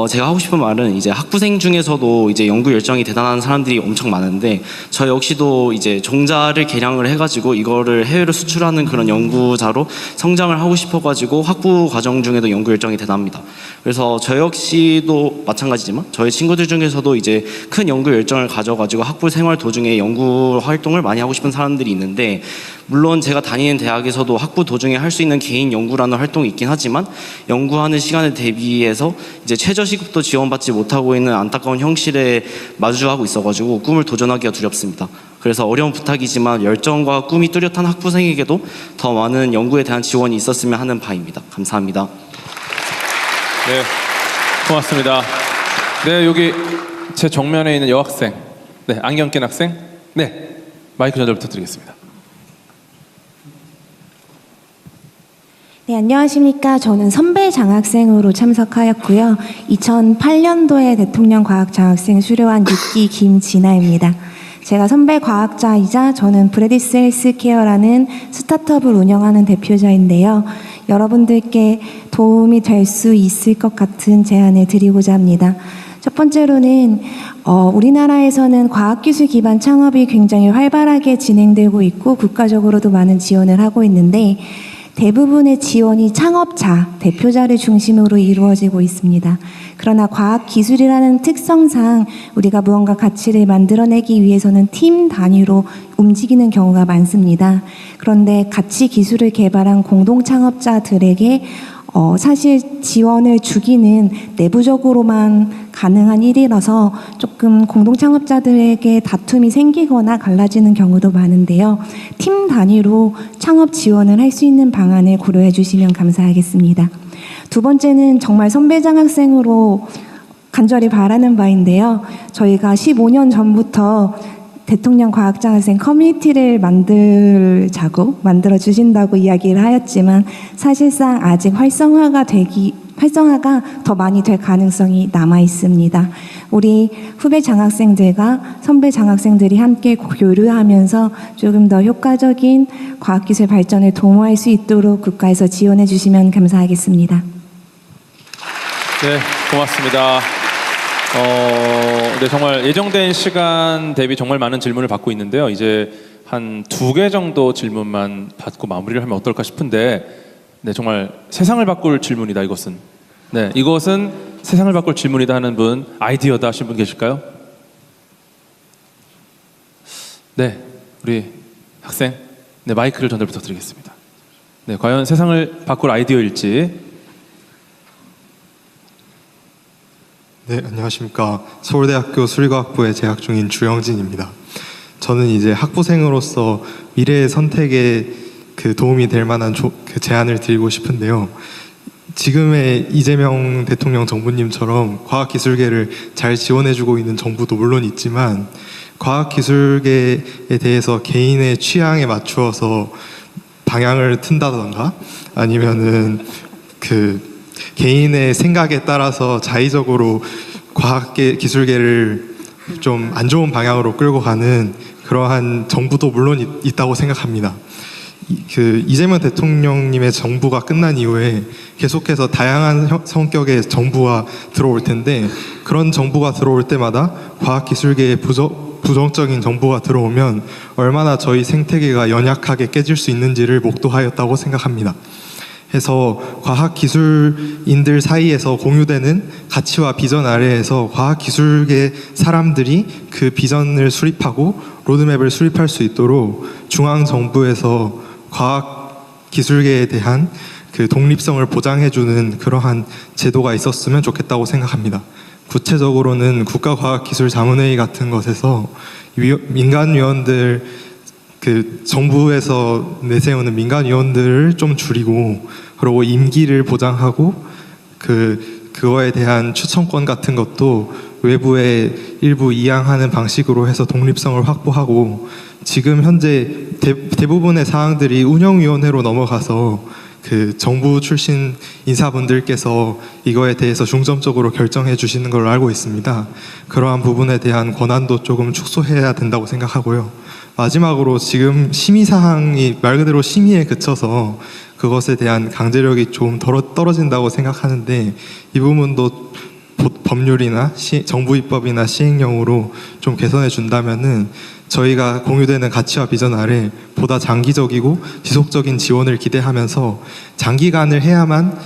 제가 하고 싶은 말은 이제 학부생 중에서도 이제 연구 열정이 대단한 사람들이 엄청 많은데 저 역시도 이제 종자를 개량을 해가지고 이거를 해외로 수출하는 그런 연구자로 성장을 하고 싶어가지고 학부 과정 중에도 연구 열정이 대단합니다. 그래서 저 역시도 마찬가지지만 저희 친구들 중에서도 이제 큰 연구 열정을 가져가지고 학부 생활 도중에 연구 활동을 많이 하고 싶은 사람들이 있는데 물론 제가 다니는 대학에서도 학부 도중에 할 수 있는 개인 연구라는 활동이 있긴 하지만 연구하는 시간에 대비해서 이제 최저시급도 지원받지 못하고 있는 안타까운 현실에 마주하고 있어가지고 꿈을 도전하기가 두렵습니다. 그래서 어려운 부탁이지만 열정과 꿈이 뚜렷한 학부생에게도 더 많은 연구에 대한 지원이 있었으면 하는 바입니다. 감사합니다. 네, 고맙습니다. 네, 여기 제 정면에 있는 여학생, 네, 안경 낀 학생, 네, 마이크 전달 부탁드리겠습니다. 네, 안녕하십니까. 저는 선배 장학생으로 참석하였고요. 2008년도에 대통령 과학장학생 수료한 6기 김진아입니다. 제가 선배 과학자이자 저는 브레디스 헬스케어라는 스타트업을 운영하는 대표자인데요. 여러분들께 도움이 될 수 있을 것 같은 제안을 드리고자 합니다. 첫 번째로는 우리나라에서는 과학기술 기반 창업이 굉장히 활발하게 진행되고 있고 국가적으로도 많은 지원을 하고 있는데 대부분의 지원이 창업자, 대표자를 중심으로 이루어지고 있습니다. 그러나 과학기술이라는 특성상 우리가 무언가 가치를 만들어내기 위해서는 팀 단위로 움직이는 경우가 많습니다. 그런데 가치 기술을 개발한 공동 창업자들에게 사실 지원을 주기는 내부적으로만 가능한 일이라서 조금 공동 창업자들에게 다툼이 생기거나 갈라지는 경우도 많은데요. 팀 단위로 창업 지원을 할 수 있는 방안을 고려해 주시면 감사하겠습니다. 두 번째는 정말 선배 장학생으로 간절히 바라는 바인데요. 저희가 15년 전부터 대통령 과학장학생 커뮤니티를 만들어 주신다고 이야기를 하였지만 사실상 아직 활성화가 더 많이 될 가능성이 남아 있습니다. 우리 후배 장학생들과 선배 장학생들이 함께 교류하면서 조금 더 효과적인 과학기술 발전을 도모할 수 있도록 국가에서 지원해 주시면 감사하겠습니다. 네, 고맙습니다. 네, 정말 예정된 시간 대비 정말 많은 질문을 받고 있는데요. 이제 한 2개 정도 질문만 받고 마무리를 하면 어떨까 싶은데, 네, 정말 세상을 바꿀 질문이다, 이것은. 네, 이것은 세상을 바꿀 질문이다 하는 분, 아이디어다 하신 분 계실까요? 네, 우리 학생, 네, 마이크를 전달 부탁드리겠습니다. 네, 과연 세상을 바꿀 아이디어일지. 네, 안녕하십니까. 서울대학교 수리과학부에 재학 중인 주영진입니다. 저는 이제 학부생으로서 미래의 선택에 도움이 될 만한 제안을 드리고 싶은데요. 지금의 이재명 대통령 정부님처럼 과학기술계를 잘 지원해주고 있는 정부도 물론 있지만 과학기술계에 대해서 개인의 취향에 맞추어서 방향을 튼다던가 아니면은 개인의 생각에 따라서 자의적으로 과학계, 기술계를 좀 안 좋은 방향으로 끌고 가는 그러한 정부도 물론 있다고 생각합니다. 이재명 대통령님의 정부가 끝난 이후에 계속해서 다양한 성격의 정부가 들어올 텐데, 그런 정부가 들어올 때마다 과학기술계에 부정적인 정부가 들어오면 얼마나 저희 생태계가 연약하게 깨질 수 있는지를 목도하였다고 생각합니다. 해서 과학기술인들 사이에서 공유되는 가치와 비전 아래에서 과학기술계 사람들이 그 비전을 수립하고 로드맵을 수립할 수 있도록 중앙정부에서 과학기술계에 대한 그 독립성을 보장해주는 그러한 제도가 있었으면 좋겠다고 생각합니다. 구체적으로는 국가과학기술자문회의 같은 것에서 민간위원들, 그 정부에서 내세우는 민간위원들을 좀 줄이고, 그리고 임기를 보장하고 그거에 대한 추천권 같은 것도 외부에 일부 이양하는 방식으로 해서 독립성을 확보하고, 지금 현재 대부분의 사항들이 운영위원회로 넘어가서 그 정부 출신 인사분들께서 이거에 대해서 중점적으로 결정해 주시는 걸로 알고 있습니다. 그러한 부분에 대한 권한도 조금 축소해야 된다고 생각하고요. 마지막으로 지금 심의사항이 말 그대로 심의에 그쳐서 그것에 대한 강제력이 좀 떨어진다고 생각하는데, 이 부분도 법률이나 정부 입법이나 시행령으로 좀 개선해 준다면은 저희가 공유되는 가치와 비전 아래 보다 장기적이고 지속적인 지원을 기대하면서 장기간을 해야만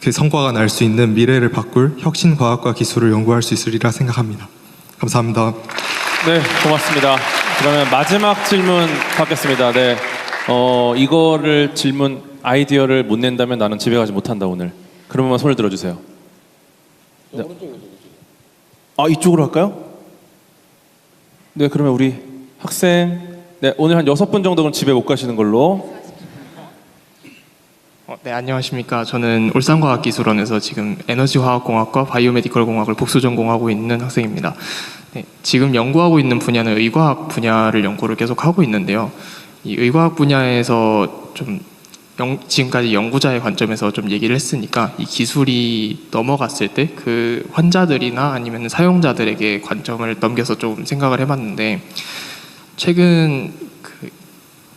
그 성과가 날 수 있는 미래를 바꿀 혁신 과학과 기술을 연구할 수 있으리라 생각합니다. 감사합니다. 네, 고맙습니다. 그러면 마지막 질문 받겠습니다. 네, 이거를 질문 아이디어를 못 낸다면 나는 집에 가지 못한다 오늘. 그러면 손을 들어주세요. 네. 아, 이쪽으로 할까요? 네, 그러면 우리 학생, 네, 오늘 한 6분 정도는 집에 못 가시는 걸로. 네, 안녕하십니까. 저는 울산과학기술원에서 지금 에너지화학공학과 바이오메디컬공학을 복수 전공하고 있는 학생입니다. 네, 지금 연구하고 있는 분야는 의과학 분야를 연구를 계속 하고 있는데요. 이 의과학 분야에서 좀 지금까지 연구자의 관점에서 좀 얘기를 했으니까, 이 기술이 넘어갔을 때 그 환자들이나 아니면 사용자들에게 관점을 넘겨서 좀 생각을 해봤는데, 최근 그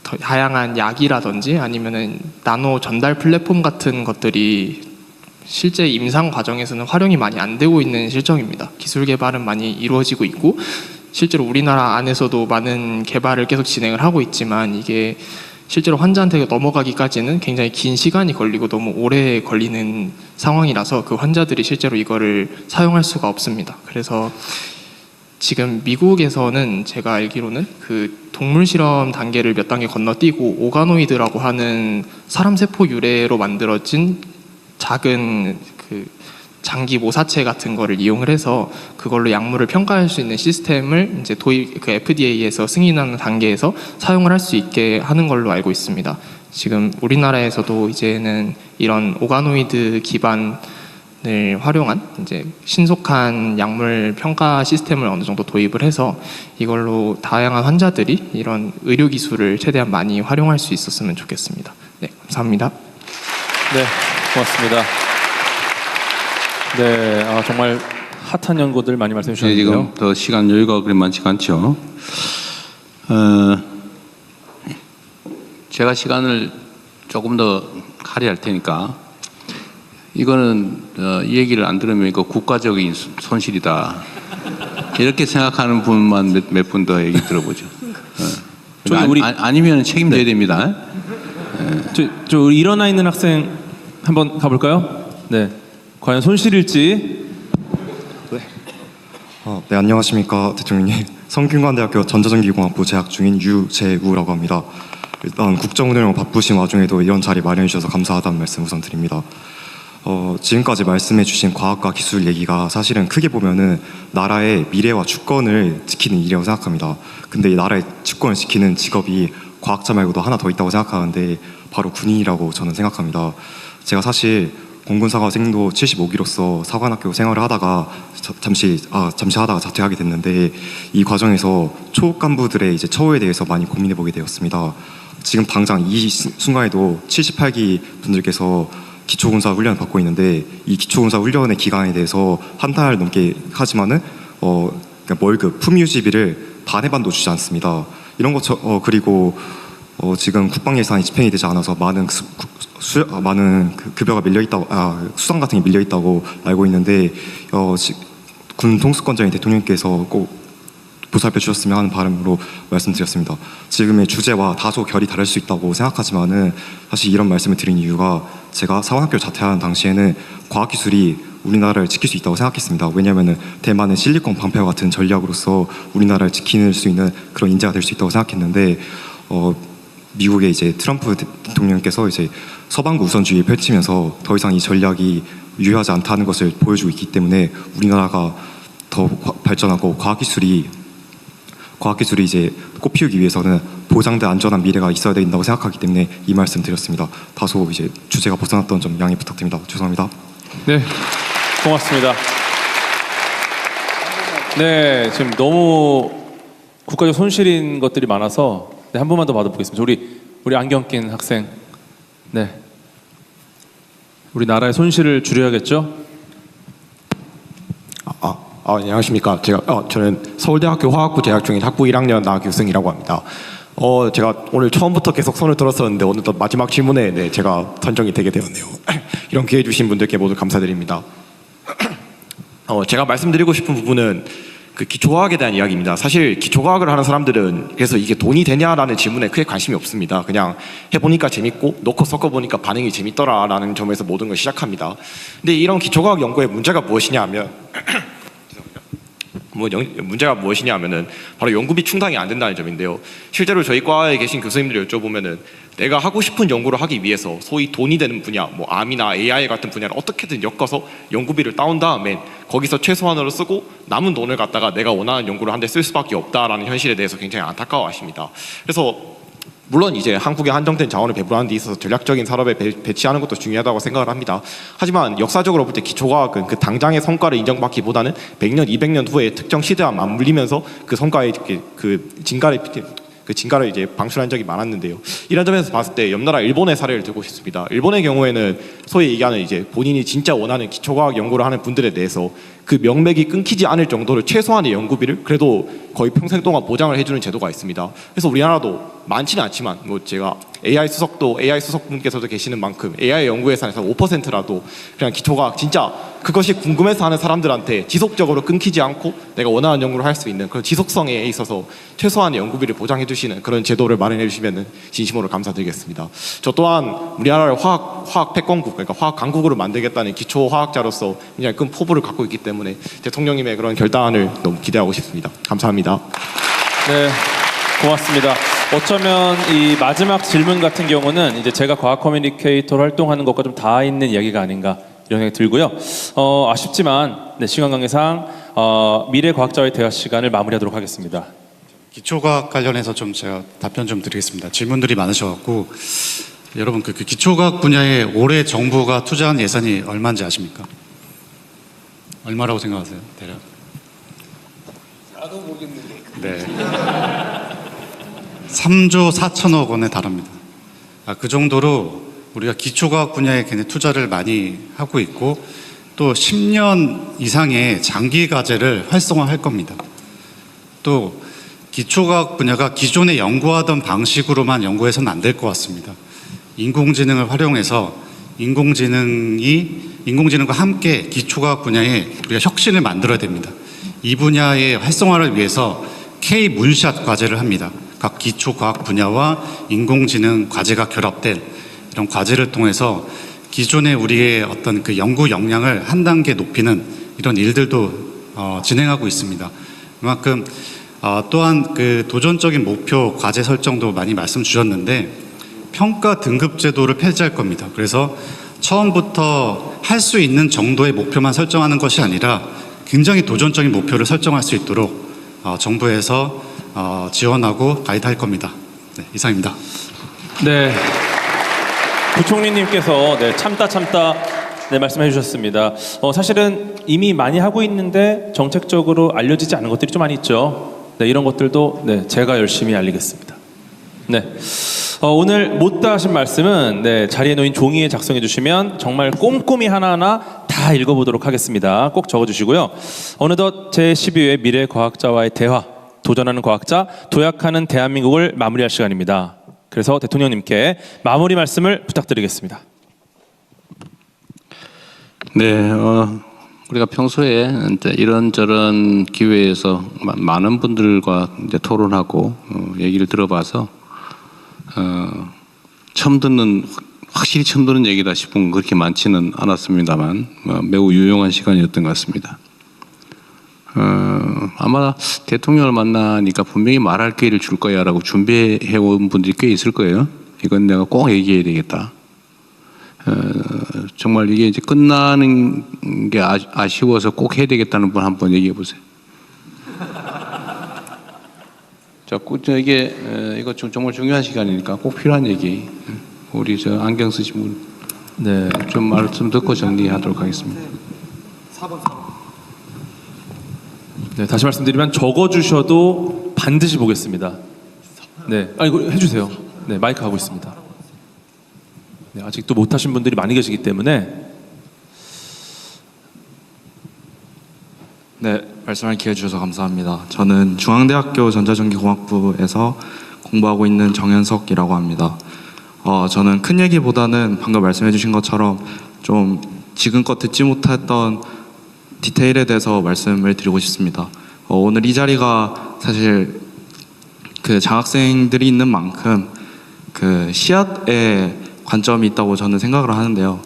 다양한 약이라든지 아니면은 나노 전달 플랫폼 같은 것들이 실제 임상 과정에서는 활용이 많이 안 되고 있는 실정입니다. 기술 개발은 많이 이루어지고 있고, 실제로 우리나라 안에서도 많은 개발을 계속 진행을 하고 있지만, 이게 실제로 환자한테 넘어가기까지는 굉장히 긴 시간이 걸리고 너무 오래 걸리는 상황이라서 그 환자들이 실제로 이거를 사용할 수가 없습니다. 그래서 지금 미국에서는 제가 알기로는 그 동물 실험 단계를 몇 단계 건너뛰고 오가노이드라고 하는 사람 세포 유래로 만들어진 작은 그 장기 모사체 같은 거를 이용을 해서 그걸로 약물을 평가할 수 있는 시스템을 이제 그 FDA에서 승인하는 단계에서 사용을 할 수 있게 하는 걸로 알고 있습니다. 지금 우리나라에서도 이제는 이런 오가노이드 기반을 활용한 이제 신속한 약물 평가 시스템을 어느 정도 도입을 해서 이걸로 다양한 환자들이 이런 의료 기술을 최대한 많이 활용할 수 있었으면 좋겠습니다. 네, 감사합니다. 네, 고맙습니다. 네, 정말 핫한 연구들 많이 말씀해 주셨는데요. 네, 지금 더 시간 여유가 그리 많지가 않죠. 제가 시간을 조금 더 할애할 테니까, 이거는 이 얘기를 안 들으면 이거 국가적인 손실이다, 이렇게 생각하는 분만 몇 분 더 얘기 들어보죠. 아니면 책임져야 됩니다. 우리 일어나 있는 학생 한번 가볼까요? 네, 과연 손실일지. 네, 안녕하십니까 대통령님. 성균관대학교 전자전기공학부 재학 중인 유재우라고 합니다. 일단 국정운영 바쁘신 와중에도 이런 자리 마련해 주셔서 감사하다는 말씀 우선 드립니다. 지금까지 말씀해 주신 과학과 기술 얘기가 사실은 크게 보면은 나라의 미래와 주권을 지키는 일이라고 생각합니다. 근데 이 나라의 주권을 지키는 직업이 과학자 말고도 하나 더 있다고 생각하는데, 바로 군인이라고 저는 생각합니다. 제가 사실 공군사관생도 75기로서 사관학교 생활을 하다가 잠시 하다가 자퇴하게 됐는데, 이 과정에서 초급 간부들의 이제 처우에 대해서 많이 고민해 보게 되었습니다. 지금 당장 이 순간에도 78기 분들께서 기초군사 훈련을 받고 있는데 이 기초군사 훈련의 기간에 대해서 한 달 넘게 하지만은 그러니까 월급, 품위유지비를 반의 반도 주지 않습니다. 이런 것 그리고 지금 국방 예산이 집행이 되지 않아서 많은 급여가 밀려 있다고 수당 같은 게 밀려 있다고 알고 있는데 군 통수권자인 대통령께서 꼭 보살펴 주셨으면 하는 바람으로 말씀드렸습니다. 지금의 주제와 다소 결이 다를 수 있다고 생각하지만은 사실 이런 말씀을 드린 이유가 제가 사관학교를 자퇴하는 당시에는 과학기술이 우리나라를 지킬 수 있다고 생각했습니다. 왜냐하면 대만의 실리콘 방패와 같은 전략으로서 우리나라를 지킬 수 있는 그런 인재가 될 수 있다고 생각했는데 미국의 이제 트럼프 대통령께서 이제 서방구 우선주의를 펼치면서 더 이상 이 전략이 유효하지 않다는 것을 보여주고 있기 때문에 우리나라가 더 발전하고 과학기술이 이제 꽃피우기 위해서는 보장된 안전한 미래가 있어야 된다고 생각하기 때문에 이 말씀 드렸습니다. 다소 이제 주제가 벗어났던 점 양해 부탁드립니다. 죄송합니다. 네, 고맙습니다. 네, 지금 너무 국가적 손실인 것들이 많아서 한 번만 더 받아보겠습니다. 우리 안경 낀 학생. 네, 우리 나라의 손실을 줄여야겠죠? 안녕하십니까. 저는 서울대학교 화학부 재학 중인 학부 1학년 나규승이라고 합니다. 제가 오늘 처음부터 계속 손을 들었었는데 오늘 또 마지막 질문에 제가 선정이 되게 되었네요. 이런 기회 주신 분들께 모두 감사드립니다. 제가 말씀드리고 싶은 부분은 그 기초과학에 대한 이야기입니다. 사실 기초과학을 하는 사람들은 그래서 이게 돈이 되냐라는 질문에 크게 관심이 없습니다. 그냥 해보니까 재밌고 넣고 섞어보니까 반응이 재밌더라라는 점에서 모든 걸 시작합니다. 근데 이런 기초과학 연구의 문제가 무엇이냐 하면 문제가 무엇이냐 하면은 바로 연구비 충당이 안 된다는 점인데요. 실제로 저희 과에 계신 교수님들 여쭤보면은 내가 하고 싶은 연구를 하기 위해서 소위 돈이 되는 분야, 뭐 암이나 AI 같은 분야를 어떻게든 엮어서 연구비를 따온 다음에 거기서 최소한으로 쓰고 남은 돈을 갖다가 내가 원하는 연구를 한 데 쓸 수밖에 없다라는 현실에 대해서 굉장히 안타까워하십니다. 그래서 물론 이제 한국의 한정된 자원을 배분하는 데 있어서 전략적인 산업에 배치하는 것도 중요하다고 생각을 합니다. 하지만 역사적으로 볼 때 기초과학은 그 당장의 성과를 인정받기보다는 100년, 200년 후에 특정 시대와 맞물리면서 그 성과의 그 진가를 이제 방출한 적이 많았는데요. 이런 점에서 봤을 때 옆나라 일본의 사례를 들고 싶습니다. 일본의 경우에는 소위 얘기하는 이제 본인이 진짜 원하는 기초과학 연구를 하는 분들에 대해서 그 명맥이 끊기지 않을 정도로 최소한의 연구비를 그래도 거의 평생 동안 보장을 해주는 제도가 있습니다. 그래서 우리나라도 많지는 않지만 뭐 제가 AI 수석분께서도 계시는 만큼 AI 연구 예산에서 5%라도 그냥 기초과학 진짜 그것이 궁금해서 하는 사람들한테 지속적으로 끊기지 않고 내가 원하는 연구를 할 수 있는 그런 지속성에 있어서 최소한의 연구비를 보장해 주시는 그런 제도를 마련해 주시면 진심으로 감사드리겠습니다. 저 또한 우리나라를 화학 패권국, 그러니까 화학 강국으로 만들겠다는 기초 화학자로서 굉장히 큰 포부를 갖고 있기 때문에 대통령님의 그런 결단을 너무 기대하고 싶습니다. 감사합니다. 네, 고맙습니다. 어쩌면 이 마지막 질문 같은 경우는 이제 제가 과학 커뮤니케이터로 활동하는 것과 좀 닿아 있는 이야기가 아닌가 이런 생각이 들고요. 아쉽지만 시간 관계상 미래 과학자와의 대화 시간을 마무리하도록 하겠습니다. 기초과학 관련해서 좀 제가 답변 좀 드리겠습니다. 질문들이 많으셔갖고 여러분 그 기초과학 분야에 올해 정부가 투자한 예산이 얼마인지 아십니까? 얼마라고 생각하세요? 대략? 나도 모르겠는데. 네. 3조 4천억 원에 달합니다. 그 정도로 우리가 기초과학 분야에 굉장히 투자를 많이 하고 있고 또 10년 이상의 장기 과제를 활성화할 겁니다. 또 기초과학 분야가 기존에 연구하던 방식으로만 연구해서는 안 될 것 같습니다. 인공지능을 활용해서 인공지능과 함께 기초과학 분야에 우리가 혁신을 만들어야 됩니다. 이 분야의 활성화를 위해서 K-문샷 과제를 합니다. 각 기초과학 분야와 인공지능 과제가 결합된 이런 과제를 통해서 기존의 우리의 어떤 그 연구 역량을 한 단계 높이는 이런 일들도 진행하고 있습니다. 그만큼 또한 그 도전적인 목표 과제 설정도 많이 말씀 주셨는데 평가 등급 제도를 폐지할 겁니다. 그래서 처음부터 할 수 있는 정도의 목표만 설정하는 것이 아니라 굉장히 도전적인 목표를 설정할 수 있도록 정부에서 지원하고 가이드할 겁니다. 네, 이상입니다. 네, 부총리님께서 참다 말씀해 주셨습니다. 사실은 이미 많이 하고 있는데 정책적으로 알려지지 않은 것들이 좀 많이 있죠. 네, 이런 것들도 제가 열심히 알리겠습니다. 네, 오늘 못다 하신 말씀은 자리에 놓인 종이에 작성해 주시면 정말 꼼꼼히 하나하나 다 읽어보도록 하겠습니다. 꼭 적어주시고요. 어느덧 제12회 미래과학자와의 대화, 도전하는 과학자, 도약하는 대한민국을 마무리할 시간입니다. 그래서 대통령님께 마무리 말씀을 부탁드리겠습니다. 네, 우리가 평소에 이제 이런저런 기회에서 많은 분들과 이제 토론하고 얘기를 들어봐서 확실히 처음 듣는 얘기다 싶은 건 그렇게 많지는 않았습니다만 매우 유용한 시간이었던 것 같습니다. 아마 대통령을 만나니까 분명히 말할 기회를 줄 거야라고 준비해 온 분들이 꽤 있을 거예요. 이건 내가 꼭 얘기해야 되겠다. 정말 이게 이제 끝나는 게 아쉬워서 꼭 해야 되겠다는 분 한번 얘기해 보세요. 자, 이거 정말 중요한 시간이니까 꼭 필요한 얘기. 우리 저 안경 쓰신 분, 네, 좀 말씀 듣고 정리하도록 하겠습니다. 4번. 네, 다시 말씀드리면 적어주셔도 반드시 보겠습니다. 네, 이거 해주세요. 네, 마이크 하고 있습니다. 네, 아직도 못하신 분들이 많이 계시기 때문에. 네, 말씀할 기회 주셔서 감사합니다. 저는 중앙대학교 전자전기공학부에서 공부하고 있는 정현석이라고 합니다. 저는 큰 얘기보다는 방금 말씀해 주신 것처럼 좀 지금껏 듣지 못했던 디테일에 대해서 말씀을 드리고 싶습니다. 오늘 이 자리가 사실 그 장학생들이 있는 만큼 그 씨앗의 관점이 있다고 저는 생각을 하는데요.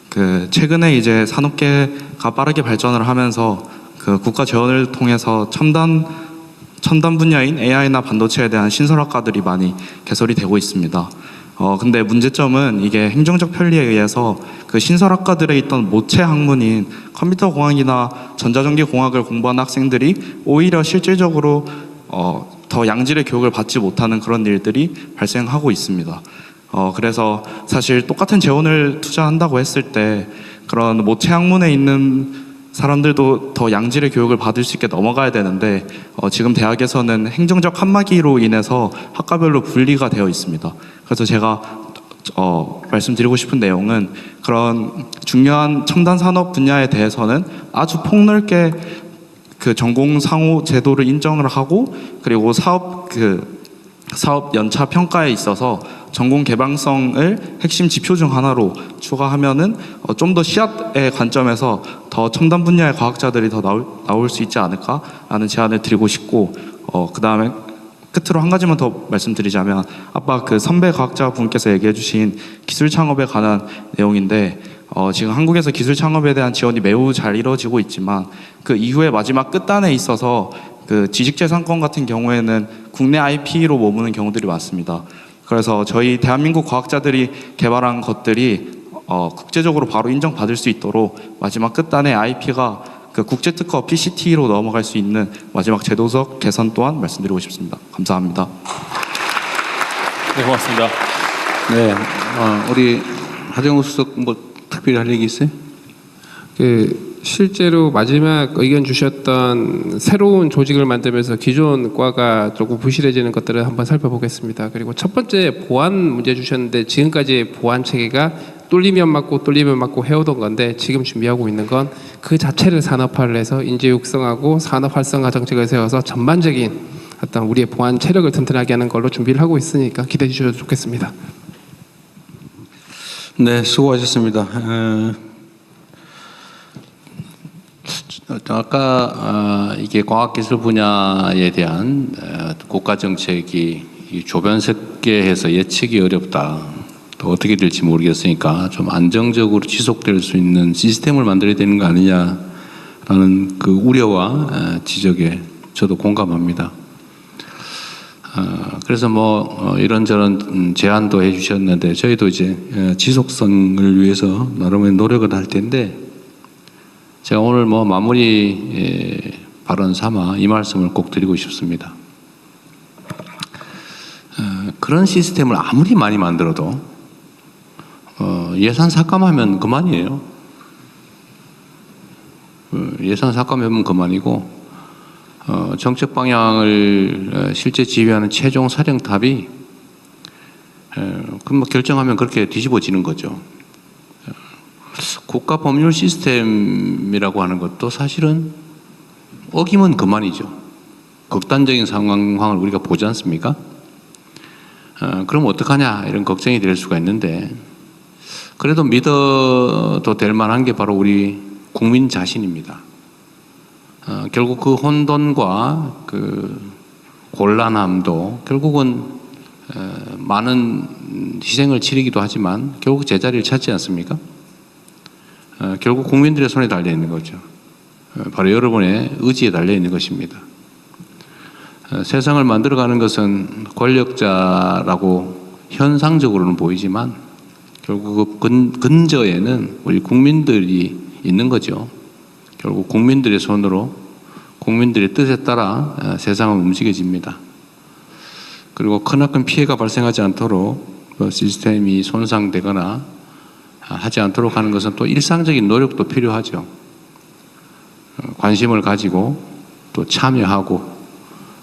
그 최근에 이제 산업계가 빠르게 발전을 하면서 그 국가 지원을 통해서 첨단 분야인 AI나 반도체에 대한 신설학과들이 많이 개설이 되고 있습니다. 근데 문제점은 이게 행정적 편리에 의해서 그 신설학과들에 있던 모체 학문인 컴퓨터 공학이나 전자전기 공학을 공부한 학생들이 오히려 실질적으로 더 양질의 교육을 받지 못하는 그런 일들이 발생하고 있습니다. 그래서 사실 똑같은 재원을 투자한다고 했을 때 그런 모체 학문에 있는 사람들도 더 양질의 교육을 받을 수 있게 넘어가야 되는데 지금 대학에서는 행정적 칸막이로 인해서 학과별로 분리가 되어 있습니다. 그래서 제가 말씀드리고 싶은 내용은 그런 중요한 첨단 산업 분야에 대해서는 아주 폭넓게 그 전공 상호 제도를 인정을 하고 그리고 사업 연차 평가에 있어서 전공 개방성을 핵심 지표 중 하나로 추가하면은 좀 더 씨앗의 관점에서 더 첨단 분야의 과학자들이 더 나올 수 있지 않을까라는 제안을 드리고 싶고 그 다음에 끝으로 한 가지만 더 말씀드리자면 아까 그 선배 과학자 분께서 얘기해 주신 기술 창업에 관한 내용인데 지금 한국에서 기술 창업에 대한 지원이 매우 잘 이루어지고 있지만 그 이후에 마지막 끝단에 있어서 그 지식재산권 같은 경우에는 국내 IP로 머무는 경우들이 많습니다. 그래서 저희 대한민국 과학자들이 개발한 것들이 국제적으로 바로 인정받을 수 있도록 마지막 끝단에 IP가 그 국제특허 PCT로 넘어갈 수 있는 마지막 제도적 개선 또한 말씀드리고 싶습니다. 감사합니다. 네, 고맙습니다. 네, 우리 하정우 수석 뭐 특별히 할 얘기 있어요? 실제로 마지막 의견 주셨던 새로운 조직을 만들면서 기존 과가 조금 부실해지는 것들을 한번 살펴보겠습니다. 그리고 첫 번째 보안 문제 주셨는데 지금까지 보안 체계가 뚫리면 막고 해오던 건데 지금 준비하고 있는 건 그 자체를 산업화를 해서 인재 육성하고 산업 활성화 정책을 세워서 전반적인 어떤 우리의 보안 체력을 튼튼하게 하는 걸로 준비를 하고 있으니까 기대해 주셔도 좋겠습니다. 네, 수고하셨습니다. 아까 이게 과학기술 분야에 대한 국가 정책이 조변석계해서 예측이 어렵다. 또 어떻게 될지 모르겠으니까 좀 안정적으로 지속될 수 있는 시스템을 만들어야 되는 거 아니냐라는 그 우려와 지적에 저도 공감합니다. 그래서 뭐 이런저런 제안도 해주셨는데 저희도 이제 지속성을 위해서 나름의 노력을 할 텐데 제가 오늘 뭐 마무리 발언 삼아 이 말씀을 꼭 드리고 싶습니다. 그런 시스템을 아무리 많이 만들어도 예산 삭감하면 그만이에요. 예산 삭감하면 그만이고 정책 방향을 실제 지휘하는 최종 사령탑이 그럼 뭐 결정하면 그렇게 뒤집어지는 거죠. 국가 법률 시스템이라고 하는 것도 사실은 어기면 그만이죠. 극단적인 상황을 우리가 보지 않습니까? 그럼 어떡하냐 이런 걱정이 될 수가 있는데 그래도 믿어도 될 만한 게 바로 우리 국민 자신입니다. 결국 그 혼돈과 그 곤란함도 결국은 많은 희생을 치르기도 하지만 결국 제자리를 찾지 않습니까? 결국 국민들의 손에 달려 있는 거죠. 바로 여러분의 의지에 달려 있는 것입니다. 세상을 만들어가는 것은 권력자라고 현상적으로는 보이지만 결국 그 근저에는 우리 국민들이 있는 거죠. 결국 국민들의 손으로 국민들의 뜻에 따라 세상은 움직여집니다. 그리고 크나큰 피해가 발생하지 않도록 그 시스템이 손상되거나 하지 않도록 하는 것은 또 일상적인 노력도 필요하죠. 관심을 가지고 또 참여하고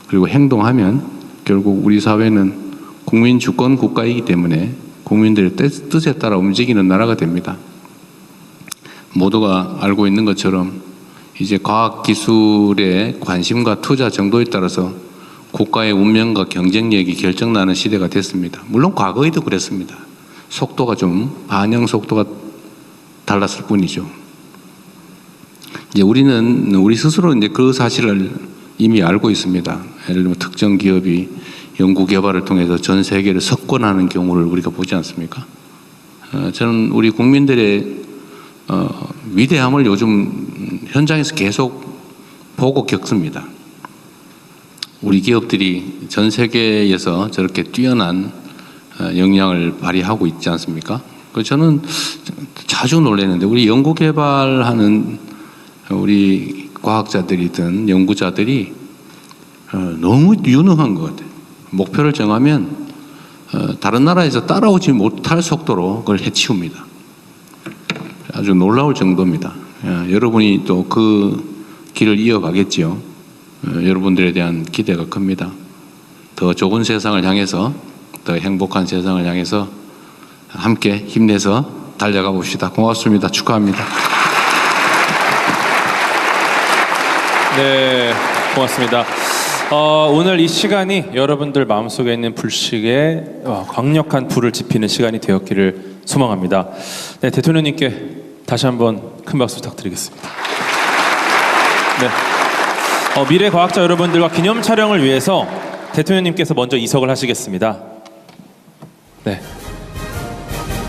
그리고 행동하면 결국 우리 사회는 국민 주권 국가이기 때문에 국민들의 뜻에 따라 움직이는 나라가 됩니다. 모두가 알고 있는 것처럼 이제 과학기술의 관심과 투자 정도에 따라서 국가의 운명과 경쟁력이 결정나는 시대가 됐습니다. 물론 과거에도 그랬습니다. 속도가 좀 반영 속도가 달랐을 뿐이죠. 이제 우리는 우리 스스로 이제 그 사실을 이미 알고 있습니다. 예를 들면 특정 기업이 연구 개발을 통해서 전 세계를 석권하는 경우를 우리가 보지 않습니까? 저는 우리 국민들의 위대함을 요즘 현장에서 계속 보고 겪습니다. 우리 기업들이 전 세계에서 저렇게 뛰어난 역량을 발휘하고 있지 않습니까? 그래서 저는 자주 놀라는데 우리 연구 개발하는 우리 과학자들이든 연구자들이 너무 유능한 것 같아요. 목표를 정하면 다른 나라에서 따라오지 못할 속도로 그걸 해치웁니다. 아주 놀라울 정도입니다. 여러분이 또 그 길을 이어가겠지요. 여러분들에 대한 기대가 큽니다. 더 좋은 세상을 향해서 더 행복한 세상을 향해서 함께 힘내서 달려가 봅시다. 고맙습니다. 축하합니다. 네, 고맙습니다. 오늘 이 시간이 여러분들 마음속에 있는 불씨에 강력한 불을 지피는 시간이 되었기를 소망합니다. 네, 대통령님께 다시 한번 큰 박수 부탁드리겠습니다. 네, 미래 과학자 여러분들과 기념 촬영을 위해서 대통령님께서 먼저 이석을 하시겠습니다. 네.